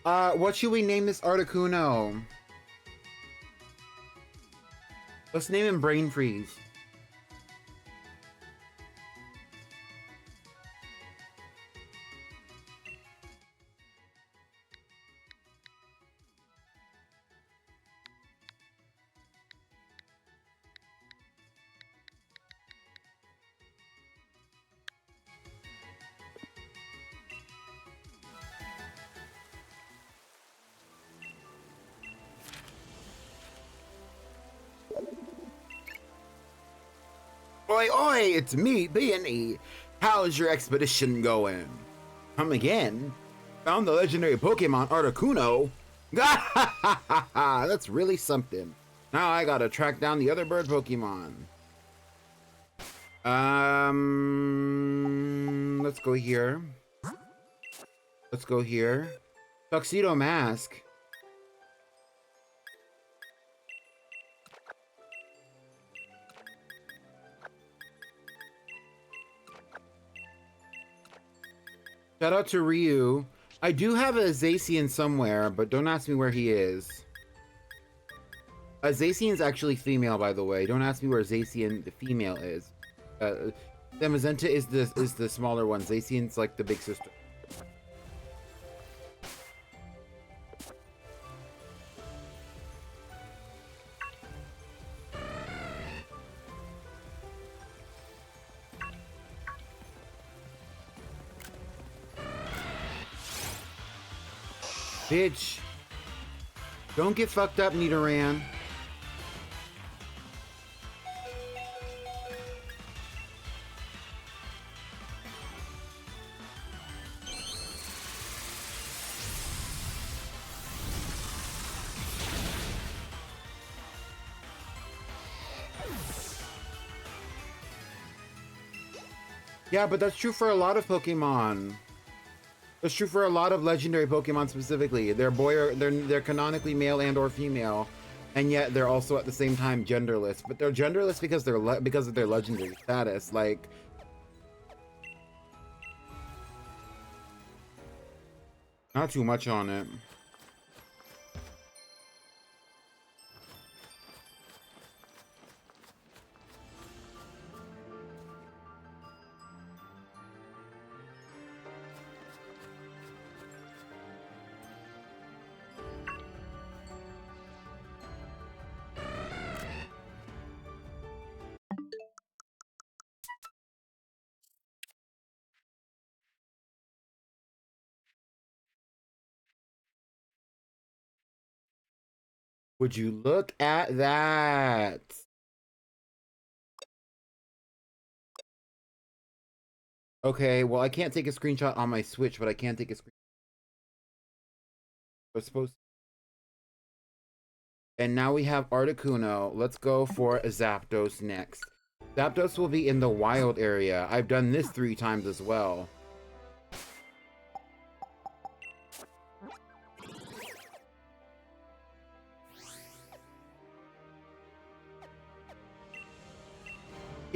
What should we name this Articuno? Let's name him Brain Freeze. Oi, oi, it's me, B&E. How's your expedition going? Come again? Found the legendary Pokemon Articuno? That's really something. Now I gotta track down the other bird Pokemon. Let's go here. Let's go here. Tuxedo Mask. Shout out to Ryu. I do have a Zacian somewhere, but don't ask me where he is. Zacian's actually female, by the way. Don't ask me where Zacian the female is. The Magenta is the smaller one. Zacian's like the big sister. Bitch. Don't get fucked up, Nidoran. Yeah, but that's true for a lot of Pokemon. That's true for a lot of legendary Pokemon specifically. They're they're canonically male and or female, and yet they're also at the same time genderless. But they're genderless because because of their legendary status. Like, not too much on it. Would you look at that? Okay, well, I can't take a screenshot on my Switch, but I can take a screenshot. I was supposed to. And now we have Articuno. Let's go for Zapdos next. Zapdos will be in the wild area. I've done this 3 times as well.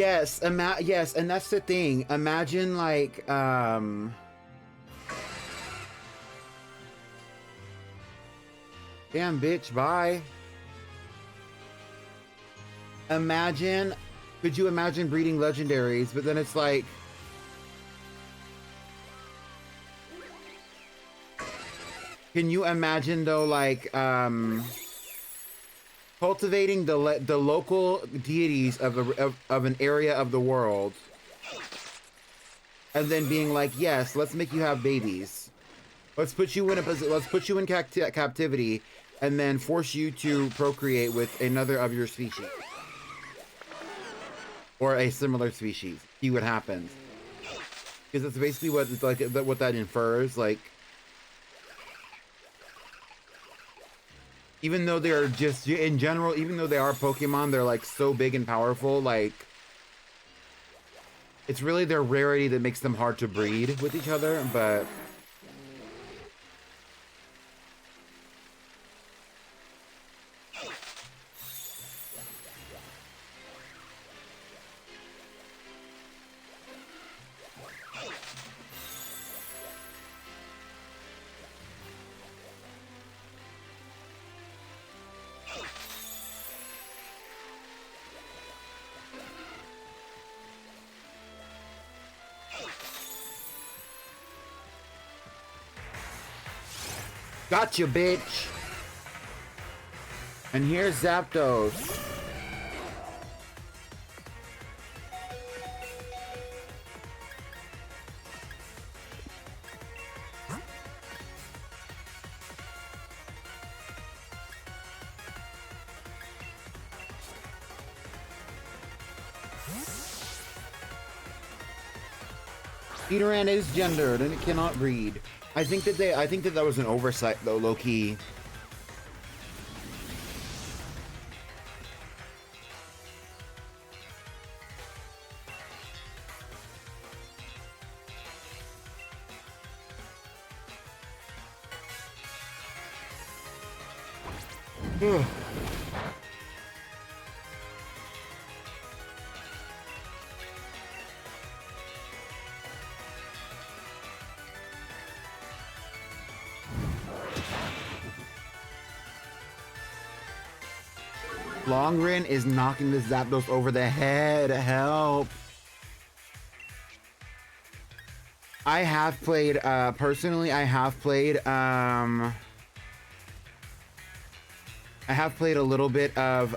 Yes, yes, and that's the thing. Imagine like damn bitch, bye. Imagine, could you imagine breeding legendaries? But then it's like, can you imagine though, like cultivating the local deities of an area of the world, and then being like, yes, let's make you have babies. Let's put you in captivity, and then force you to procreate with another of your species or a similar species. See what happens, because that's basically what it's like. What that infers, like, even though they're just in general, even though they are Pokemon, they're like so big and powerful. Like, it's really their rarity that makes them hard to breed with each other, but. Gotcha, bitch. And here's Zapdos. Nidoran is gendered and it cannot breed. I think that was an oversight though, low key. Longrin is knocking this Zapdos over the head. Help. I have played, personally, I have played a little bit of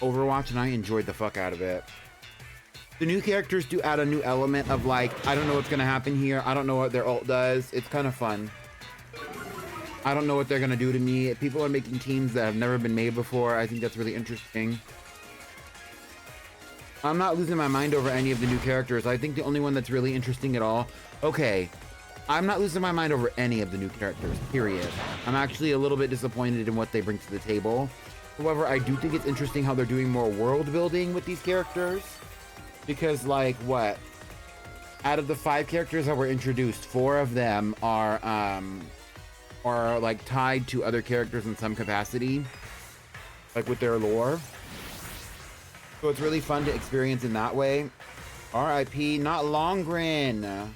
Overwatch, and I enjoyed the fuck out of it. The new characters do add a new element of like, I don't know what's gonna happen here. I don't know what their ult does. It's kind of fun. I don't know what they're gonna do to me. People are making teams that have never been made before. I think that's really interesting. I'm not losing my mind over any of the new characters. I think the only one that's really interesting at all... Okay, I'm not losing my mind over any of the new characters, period. I'm actually a little bit disappointed in what they bring to the table. However, I do think it's interesting how they're doing more world building with these characters. Because, like, what? Out of the 5 characters that were introduced, 4 of them are like tied to other characters in some capacity, like with their lore. So it's really fun to experience in that way. R.I.P. not Longrin.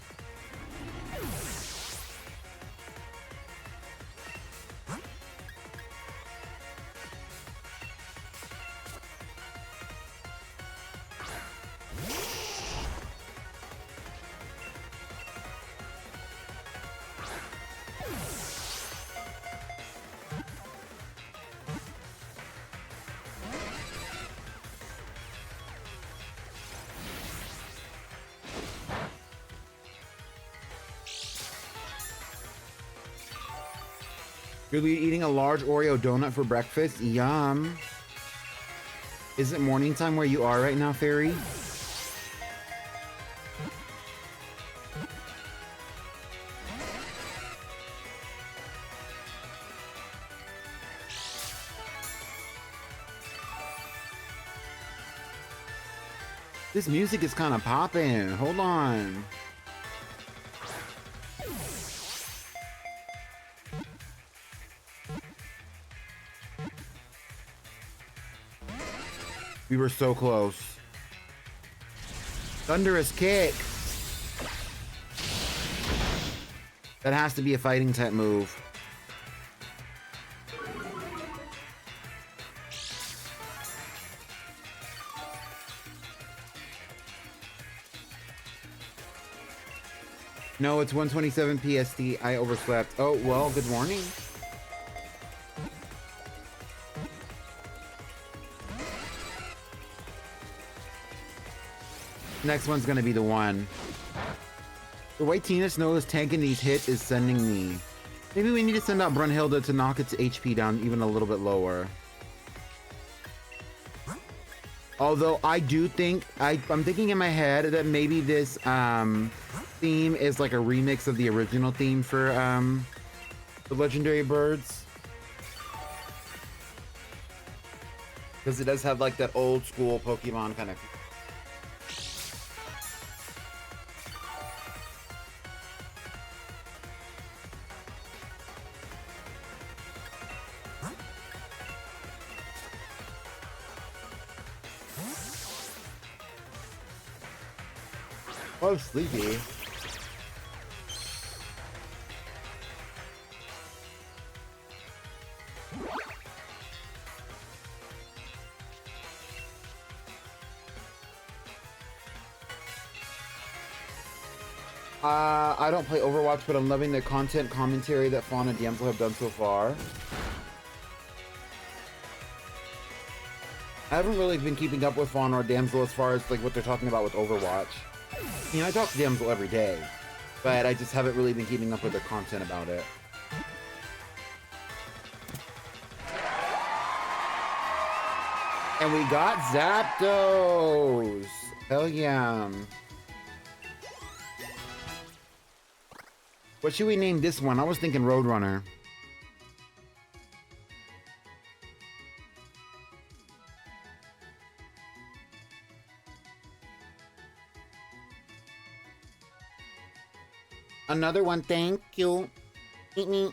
You'll be eating a large Oreo donut for breakfast? Yum. Is it morning time where you are right now, Fairy? This music is kind of popping. Hold on. We were so close. Thunderous kick. That has to be a fighting type move. No, it's 127 PST. I overslept. Oh, well, good morning. Next one's gonna be the one. The way Tina Snow is tanking these hits is sending me. Maybe we need to send out Brunhilde to knock its HP down even a little bit lower. Although I do think, I'm thinking in my head that maybe this theme is like a remix of the original theme for the legendary birds. Because it does have like that old school Pokemon kind of. Oh, sleepy. I don't play Overwatch, but I'm loving the content commentary that Fawn and Damsel have done so far. I haven't really been keeping up with Fawn or Damsel as far as like what they're talking about with Overwatch. You know, I talk to Damsel every day, but I just haven't really been keeping up with their content about it. And we got Zapdos! Hell yeah. What should we name this one? I was thinking Roadrunner. Another one, thank you. Meet me.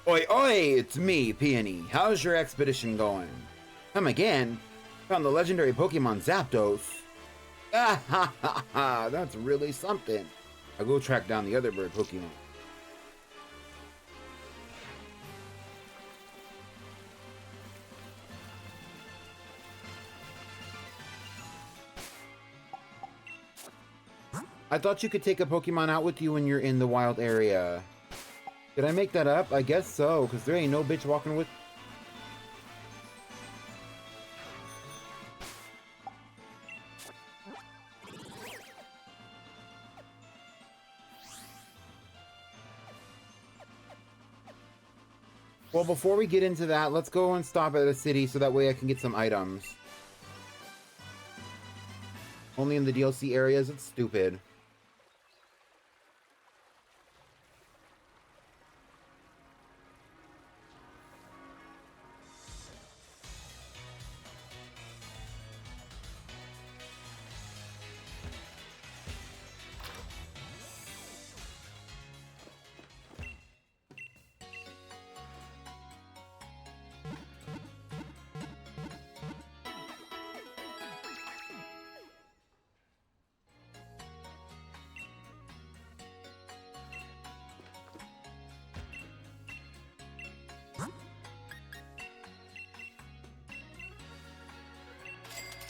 Oi, oi, it's me, Peony. How's your expedition going? Come again? Found the legendary Pokemon Zapdos. Ah ha ha ha, that's really something. I'll go track down the other bird Pokemon. I thought you could take a Pokemon out with you when you're in the wild area. Did I make that up? I guess so, because there ain't no bitch walking with... Well, before we get into that, let's go and stop at a city so that way I can get some items. Only in the DLC areas? It's stupid.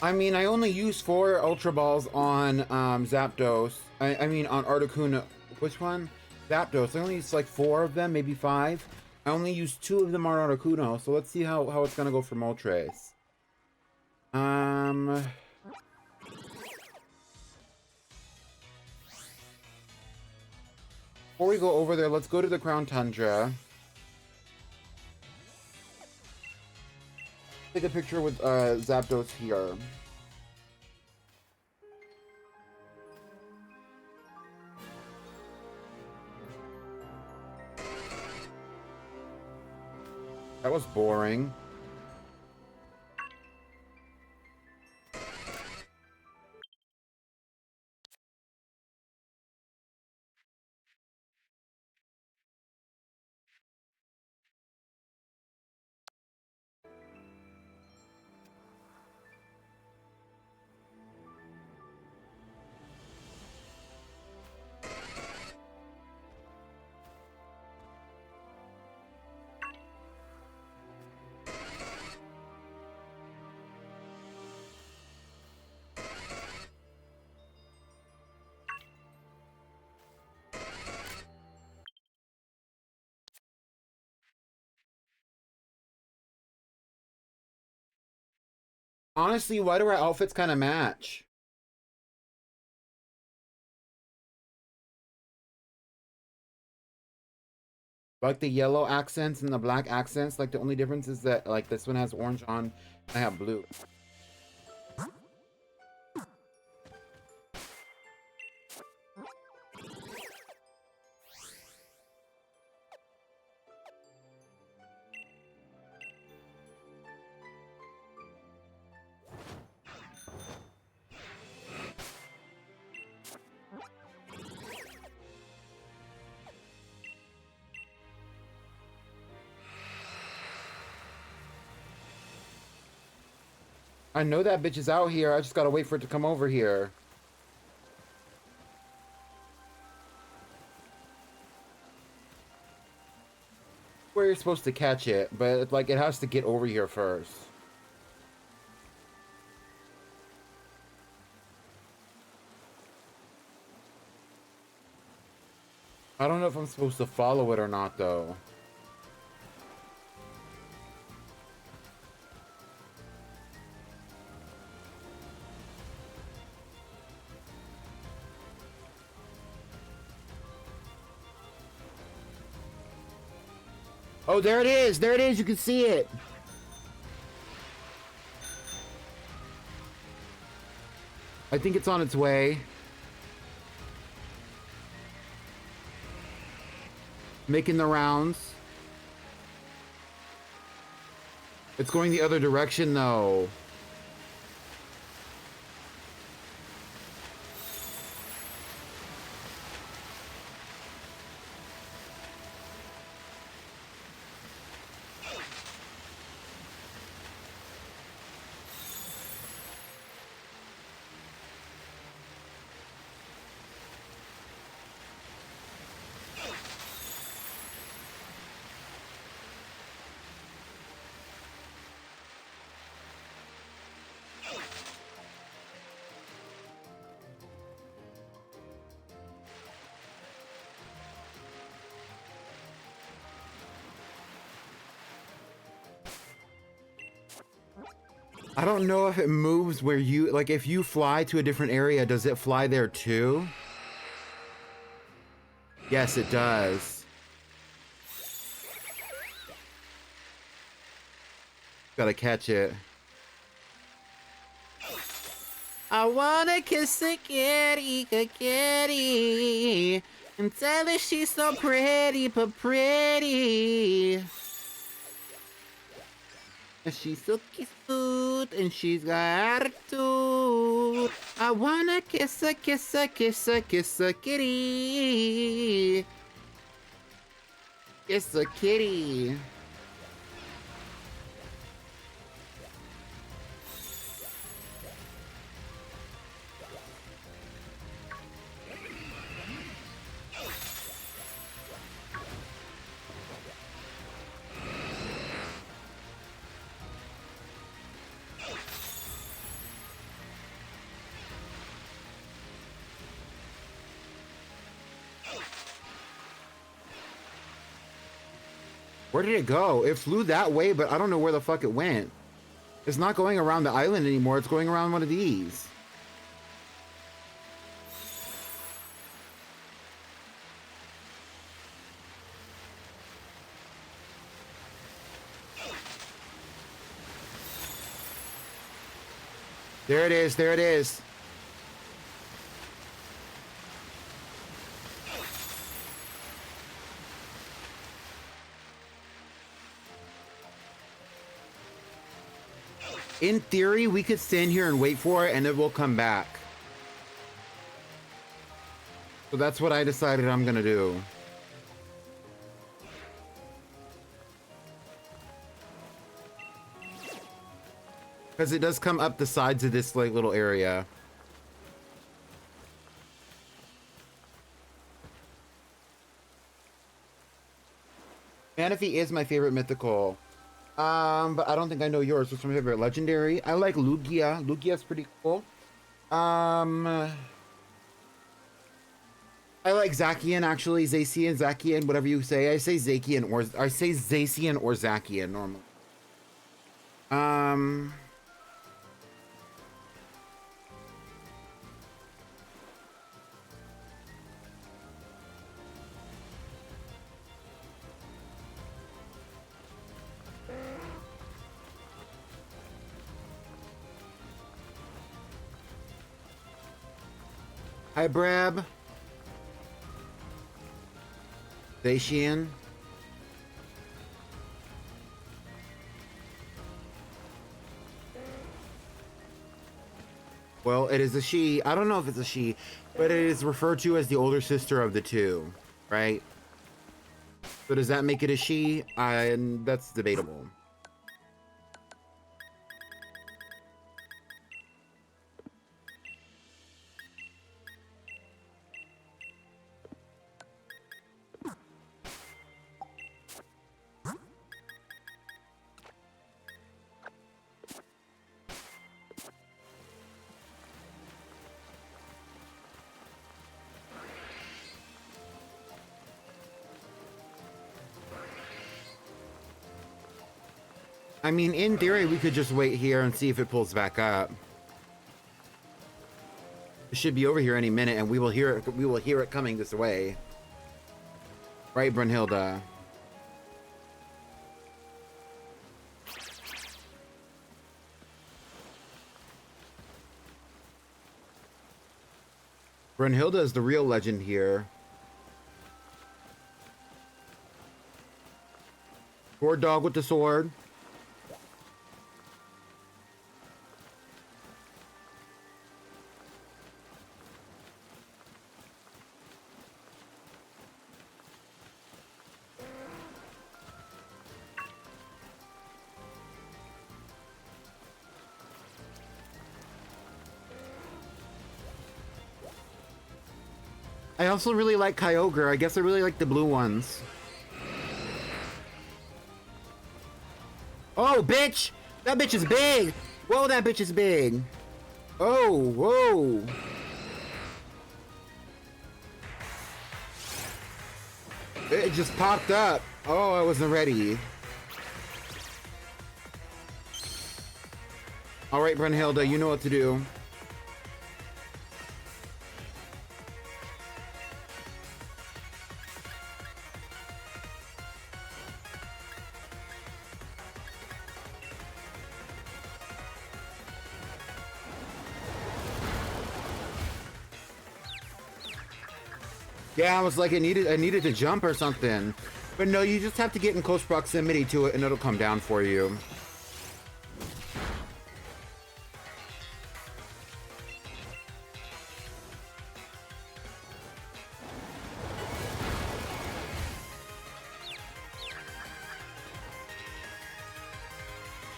I mean, I only used 4 Ultra Balls on Zapdos. I mean, on Articuno. Which one? Zapdos. I only used like 4 of them, maybe 5. I only used 2 of them on Articuno, so let's see how it's gonna go for Moltres. Before we go over there, let's go to the Crown Tundra. Take a picture with Zapdos here. That was boring. Honestly, why do our outfits kind of match? Like the yellow accents and the black accents, like the only difference is that like this one has orange on, I have blue. I know that bitch is out here. I just gotta wait for it to come over here. Where you're supposed to catch it, but like it has to get over here first. I don't know if I'm supposed to follow it or not though. Oh, there it is. There it is. You can see it. I think it's on its way. Making the rounds. It's going the other direction though. I don't know if it moves where you, like if you fly to a different area, does it fly there too? Yes, it does. Gotta catch it. I wanna kiss a kitty, and tell her she's so pretty, but pretty. And she's so cute, and she's got attitude. I wanna kiss a kitty. Kiss a kitty. Where did it go? It flew that way, but I don't know where the fuck it went. It's not going around the island anymore. It's going around one of these. There it is. There it is. In theory, we could stand here and wait for it and it will come back. So that's what I decided I'm gonna do. Because it does come up the sides of this like little area. Manaphy is my favorite mythical. But I don't think I know yours. What's my favorite? Legendary. I like Lugia. Lugia's pretty cool. I like Zacian actually. Zacian, Zacian, whatever you say. I say Zacian or Zacian normally. Hi, Brab. Zacian. Well, it is a she. I don't know if it's a she, but it is referred to as the older sister of the two, right? So does that make it a she? And that's debatable. I mean, in theory, we could just wait here and see if it pulls back up. It should be over here any minute, and we will hear it. We will hear it coming this way, right, Brunhilde? Brunhilde is the real legend here. Sword dog with the sword. I also really like Kyogre. I guess I really like the blue ones. Oh, bitch! That bitch is big! Whoa, that bitch is big! Oh, whoa! It just popped up. Oh, I wasn't ready. Alright, Brunhilde, you know what to do. Yeah, I was like, I needed to jump or something. But no, you just have to get in close proximity to it and it'll come down for you.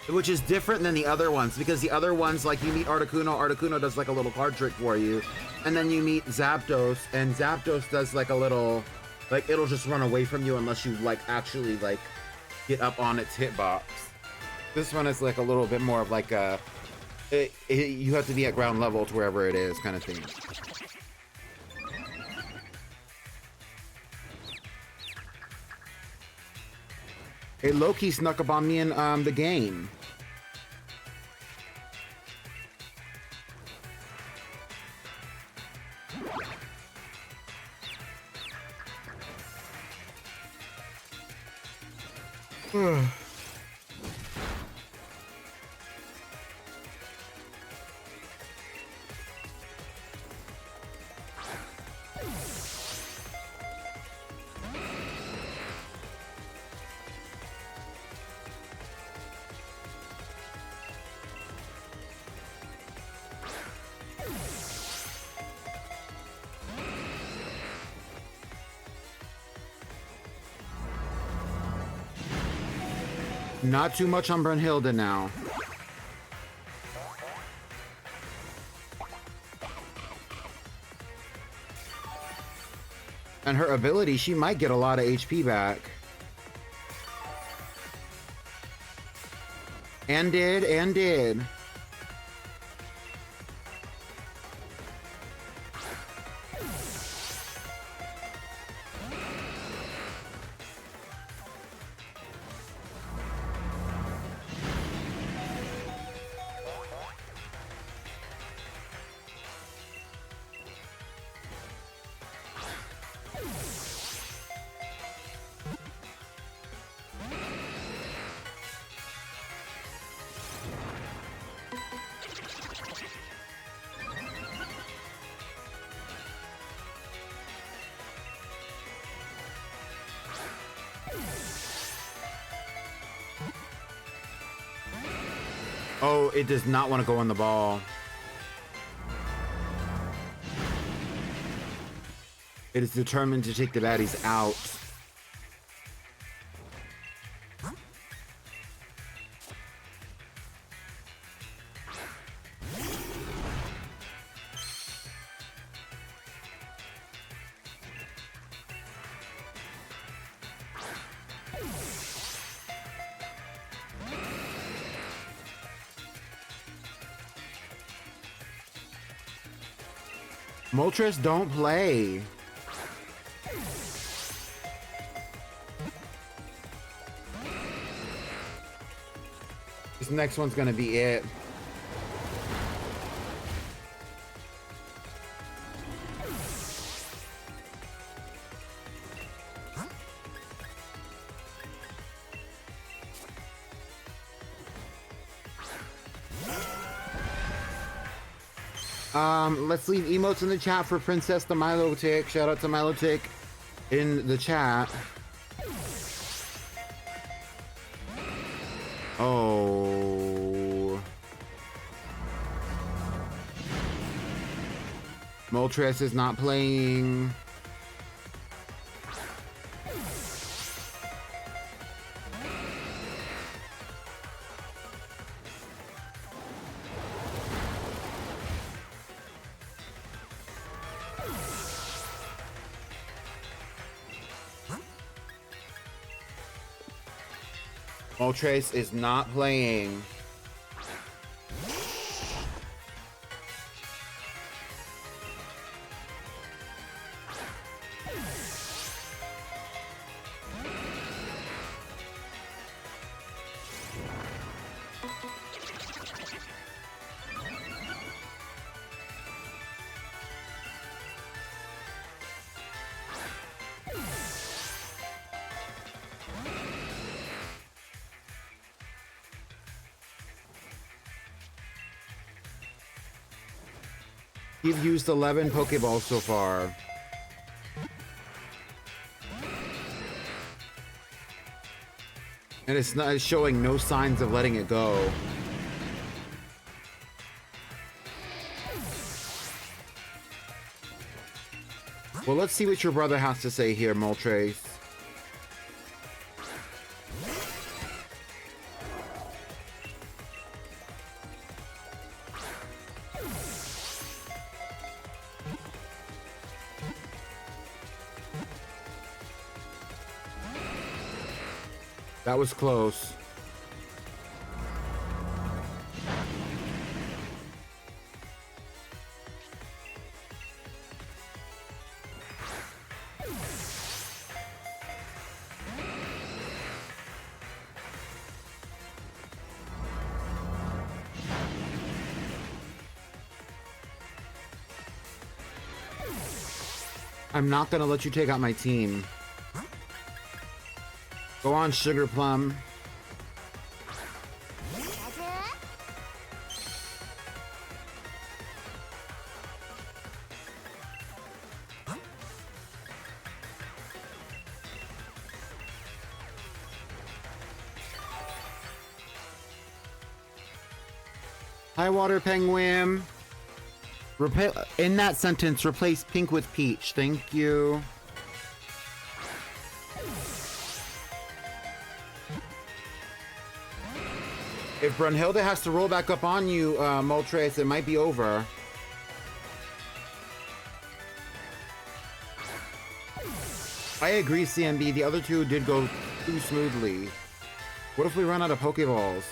Which is different than the other ones, because the other ones, like, you meet Articuno, Articuno does like a little card trick for you, and then you meet Zapdos, and Zapdos does like a little, like, it'll just run away from you unless you like actually like get up on its hitbox. This one is like a little bit more of like a, you have to be at ground level to wherever it is kind of thing. Hey, Loki snuck up on me in the game. Not too much on Brunhilde now. And her ability, she might get a lot of HP back. And did. Oh, it does not want to go on the ball. It is determined to take the baddies out. Moltres, don't play. This next one's gonna be it. Let's leave emotes in the chat for Princess the Milo Tick. Shout out to Milo Tick in the chat. Oh. Moltres is not playing. Moltres is not playing. You've used 11 Pokeballs so far. And it's showing no signs of letting it go. Well, let's see what your brother has to say here, Moltres. That was close. I'm not gonna let you take out my team. Go on, Sugar Plum. Hi, Water Penguin. In that sentence, replace pink with peach. Thank you. If Brunhilde has to roll back up on you, Moltres, it might be over. I agree, CMB. The other two did go too smoothly. What if we run out of Pokeballs?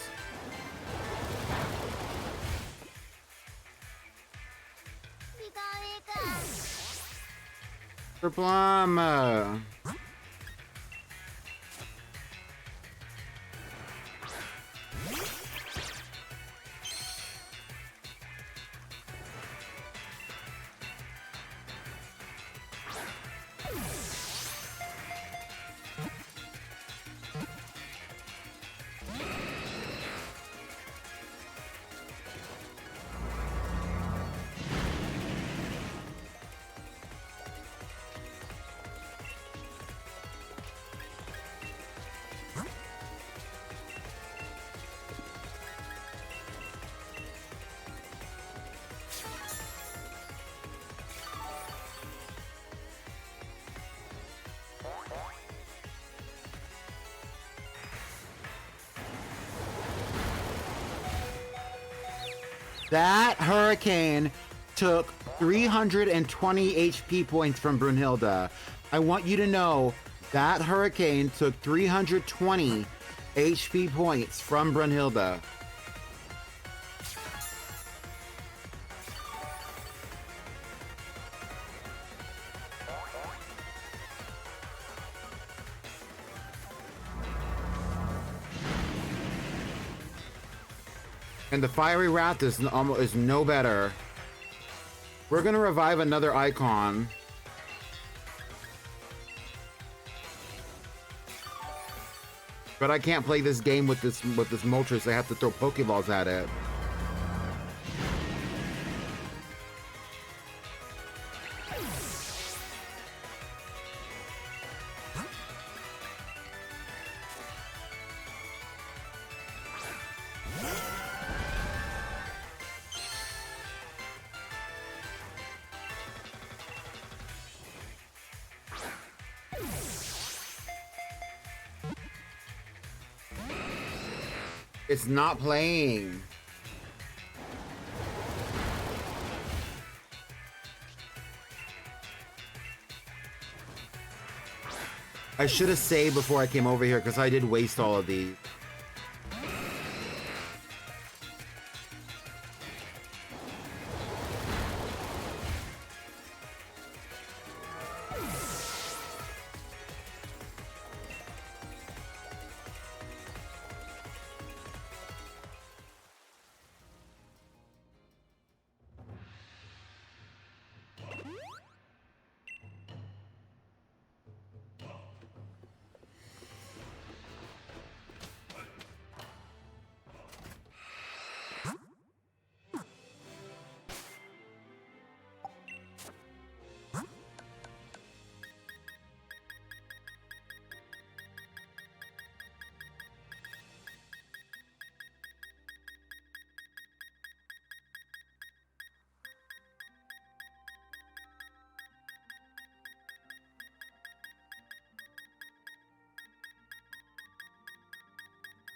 Plum. That Hurricane took 320 HP points from Brunhilde. I want you to know that Hurricane took 320 HP points from Brunhilde. And the Fiery Wrath is no better. We're gonna revive another icon. But I can't play this game with this Moltres. I have to throw Pokeballs at it. It's not playing. I should have saved before I came over here because I did waste all of these.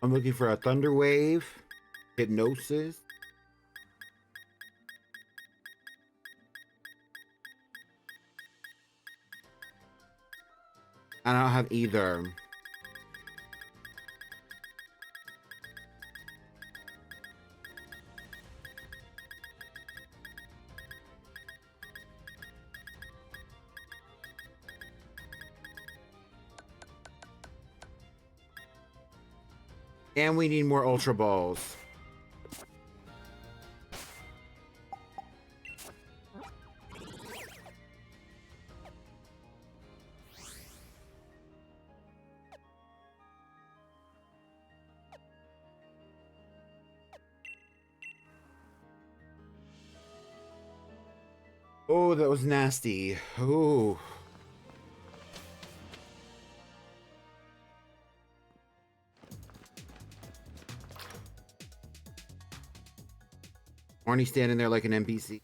I'm looking for a Thunder Wave, Hypnosis. I don't have either. And we need more Ultra Balls. Oh, that was nasty. Ooh. Arnie standing there like an NPC.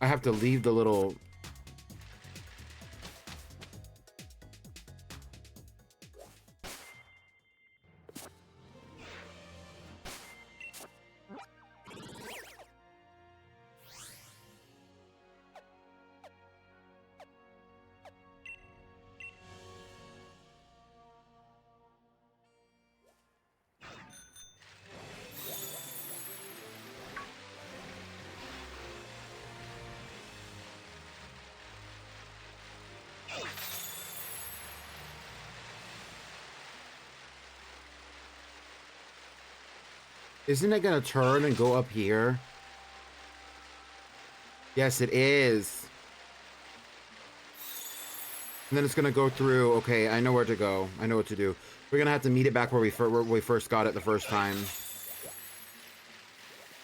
I have to leave the little... Isn't it gonna turn and go up here? Yes, it is. And then it's gonna go through. Okay, I know where to go. I know what to do. We're gonna have to meet it back where we first got it the first time.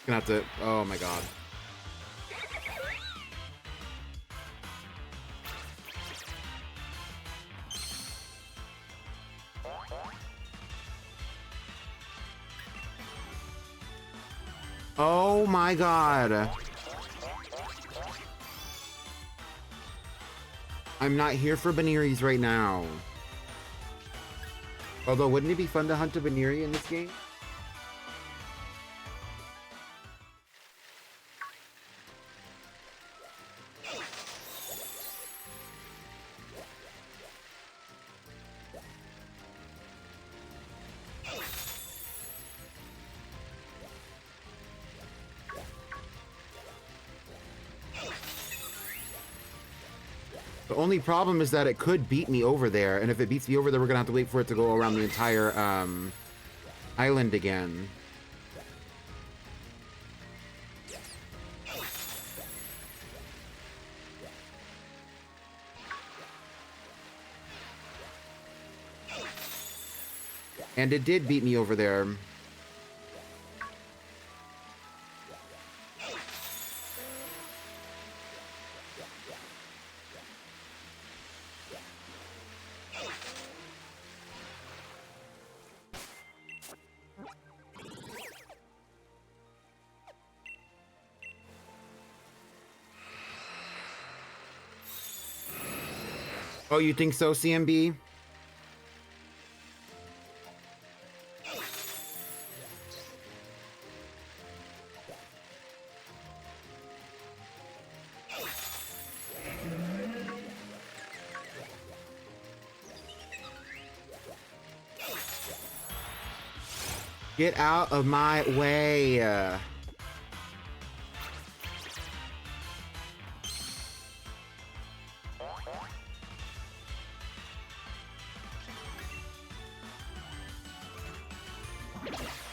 Gonna have to... Oh my god. Oh my god. I'm not here for Banneries right now. Although, wouldn't it be fun to hunt a Bannery in this game? The only problem is that it could beat me over there, and if it beats me over there, we're gonna have to wait for it to go around the entire island again. And it did beat me over there. Oh, you think so, CMB? Get out of my way.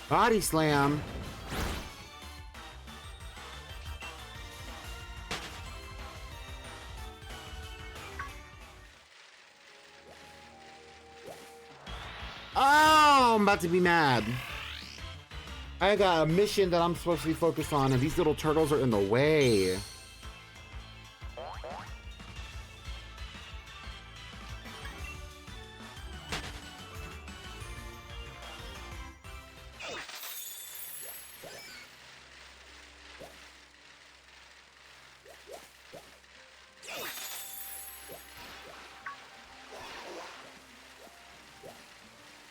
Body slam. Oh, I'm about to be mad. I got a mission that I'm supposed to be focused on, and these little turtles are in the way.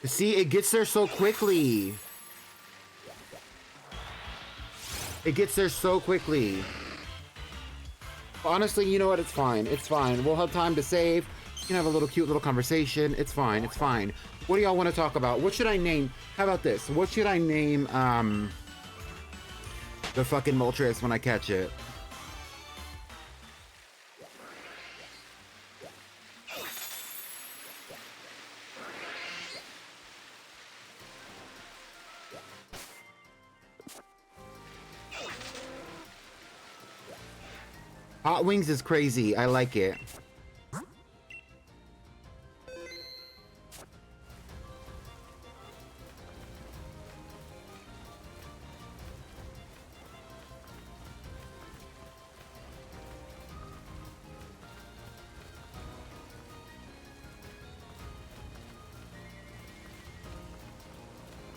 See, it gets there so quickly. It gets there so quickly. Honestly, you know what? It's fine. It's fine. We'll have time to save. We can have a little cute little conversation. It's fine. It's fine. What do y'all want to talk about? What should I name? How about this? What should I name the fucking Moltres when I catch it? Hot Wings is crazy. I like it.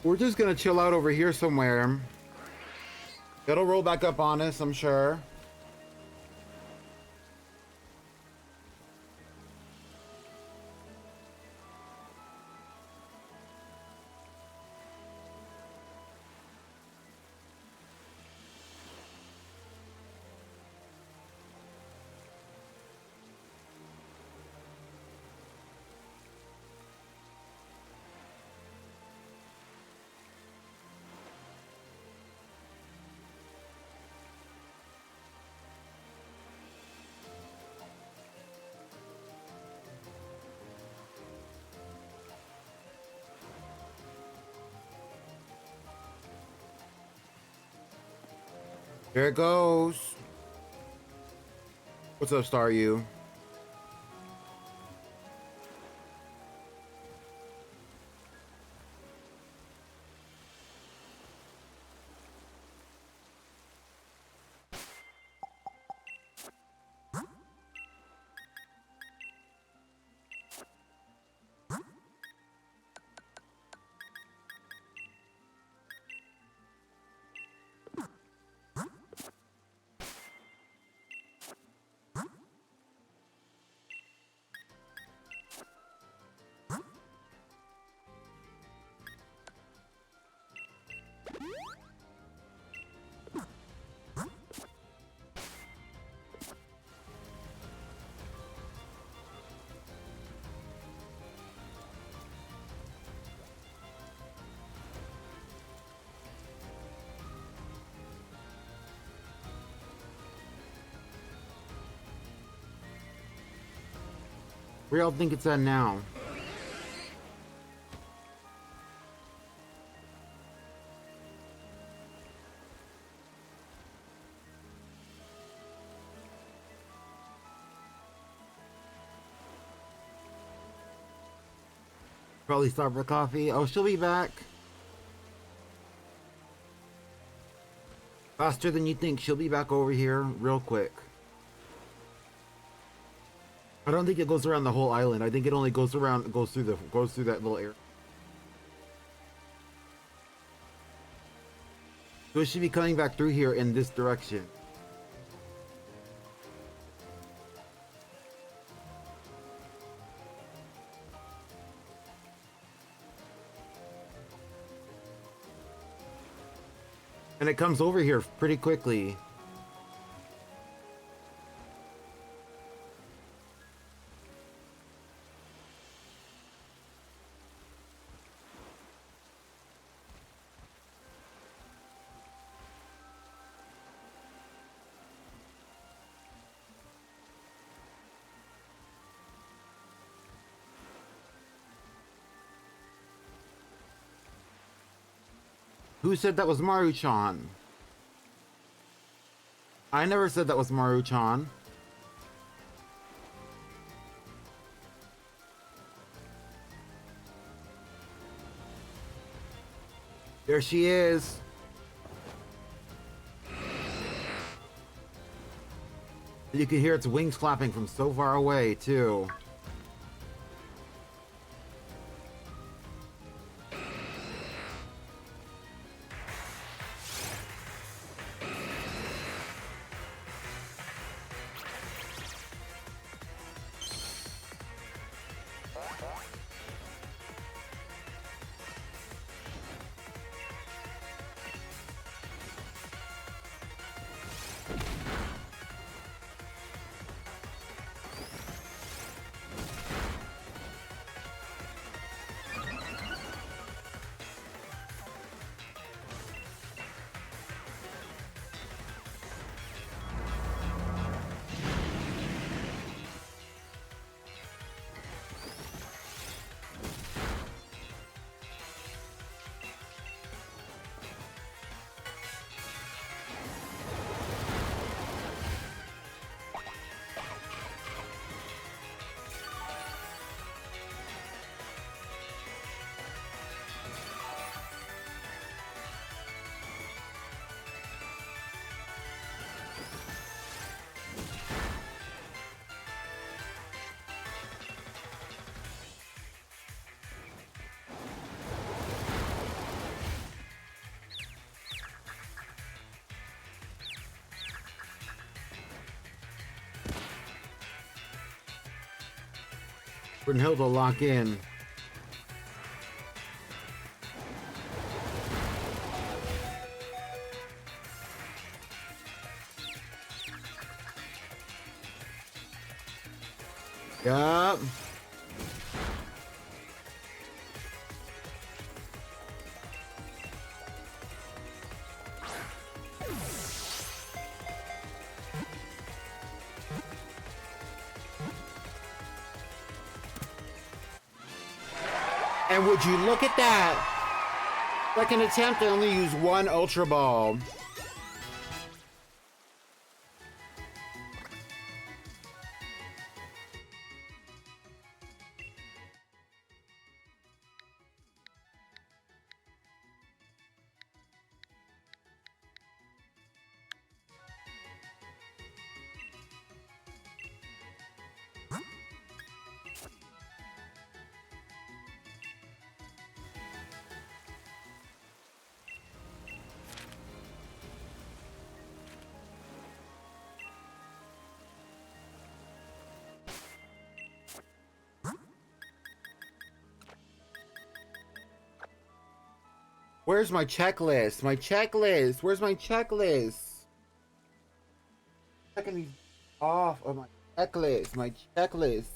We're just gonna chill out over here somewhere. It'll roll back up on us, I'm sure. There it goes. What's up, Star You? Where y'all think it's at now? Probably stop for coffee. Oh, she'll be back. Faster than you think. She'll be back over here real quick. I don't think it goes around the whole island. I think it only goes around, goes through that little area. So it should be coming back through here in this direction. And it comes over here pretty quickly. Who said that was Maru-chan? I never said that was Maru-chan. There she is. You can hear its wings flapping from so far away, too. Brunhilde will lock in. Yup. And would you look at that? Second attempt, I only use one Ultra Ball. Where's my checklist? My checklist. Where's my checklist? Checking these off of my checklist. My checklist.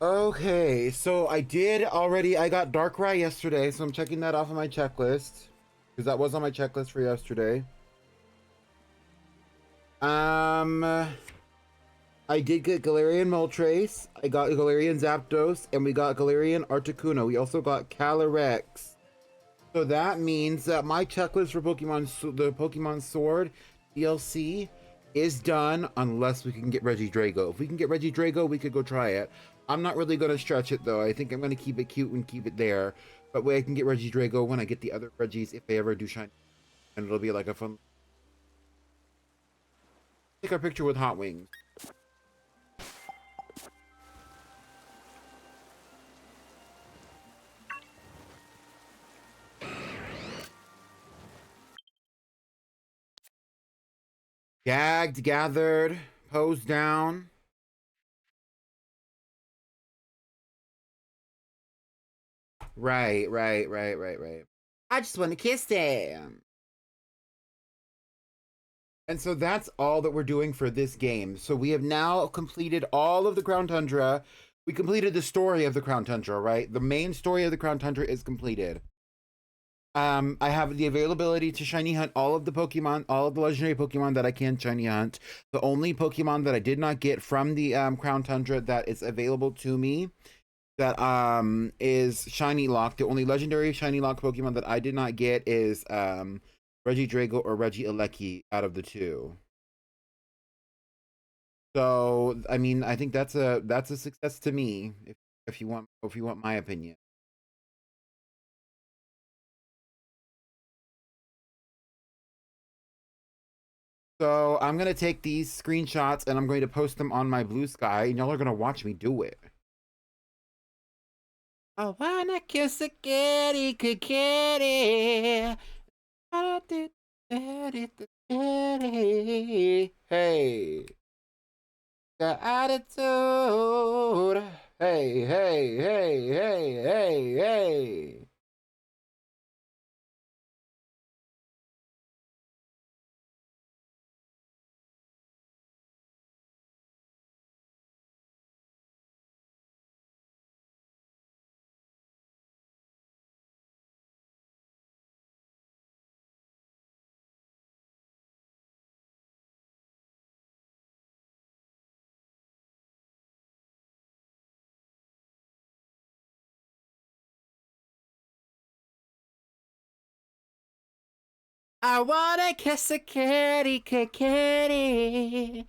Okay, so I got Darkrai yesterday, so I'm checking that off of my checklist. Because that was on my checklist for yesterday. I did get Galarian Moltres, I got Galarian Zapdos, and we got Galarian Articuno. We also got Calyrex. So that means that my checklist for the Pokemon Sword DLC is done unless we can get Regidrago. If we can get Regidrago, we could go try it. I'm not really going to stretch it though. I think I'm going to keep it cute and keep it there. But way I can get Regidrago when I get the other Regis if they ever do shine. And it'll be like a fun... Take our picture with Hot Wings. Gagged, gathered, posed down. Right. I just want to kiss him. And so that's all that we're doing for this game. So we have now completed all of the Crown Tundra. We completed the story of the Crown Tundra, right? The main story of the Crown Tundra is completed. I have the availability to shiny hunt all of the Pokemon, all of the legendary Pokemon that I can shiny hunt. The only Pokemon that I did not get from the Crown Tundra that is available to me that is shiny locked. The only legendary shiny locked Pokemon that I did not get is Regidrago or Regieleki out of the two. So I mean, I think that's a success to me if you want my opinion. So I'm gonna take these screenshots and I'm going to post them on my Blue Sky, and y'all are gonna watch me do it. I wanna kiss a kitty, kitty. Hey, the attitude. Hey. I wanna kiss a kitty, kitty.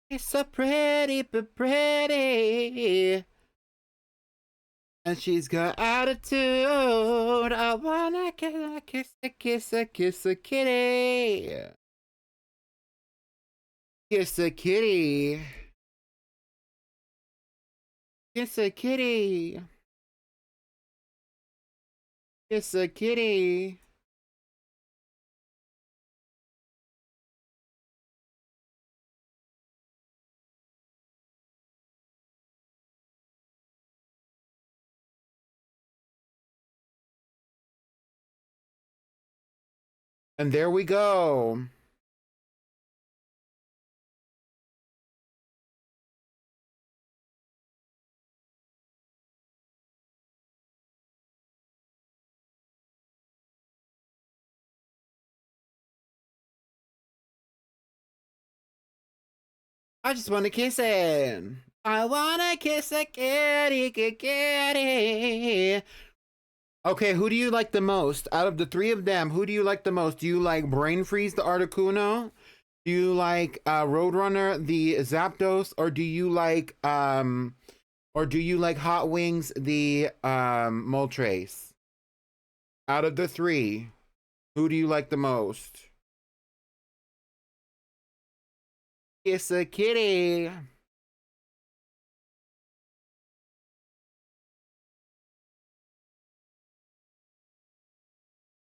She's so pretty, but pretty. And she's got attitude. I wanna kiss a kitty. Kiss a kitty. Kiss a kitty. Kiss a kitty. Kiss a kitty. And there we go. I just want to kiss it. I wanna kiss a kitty, kitty. Okay, who do you like the most? Out of the three of them, who do you like the most? Do you like Brain Freeze the Articuno? Do you like Roadrunner the Zapdos? Or do you like Hot Wings the Moltres? Out of the three, who do you like the most? Kiss a kitty.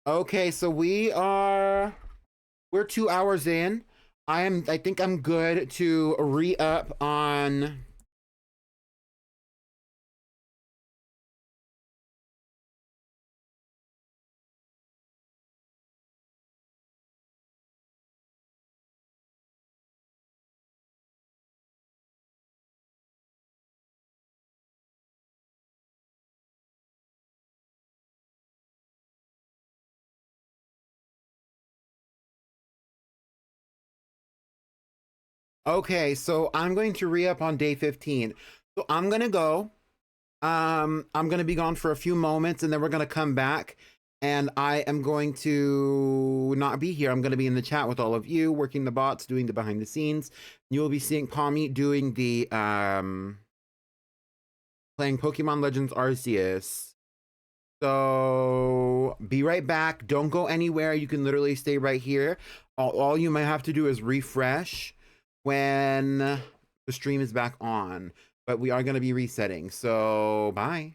Okay, so we're 2 hours in. I think I'm good to re-up on Okay, so I'm going to re-up on day 15. So I'm gonna go. I'm gonna be gone for a few moments and then we're gonna come back. And I am going to not be here. I'm going to be in the chat with all of you, working the bots, doing the behind the scenes. You will be seeing Pommy doing the playing Pokemon Legends Arceus. So be right back. Don't go anywhere. You can literally stay right here. All you might have to do is refresh when the stream is back on. But we are going to be resetting. So bye.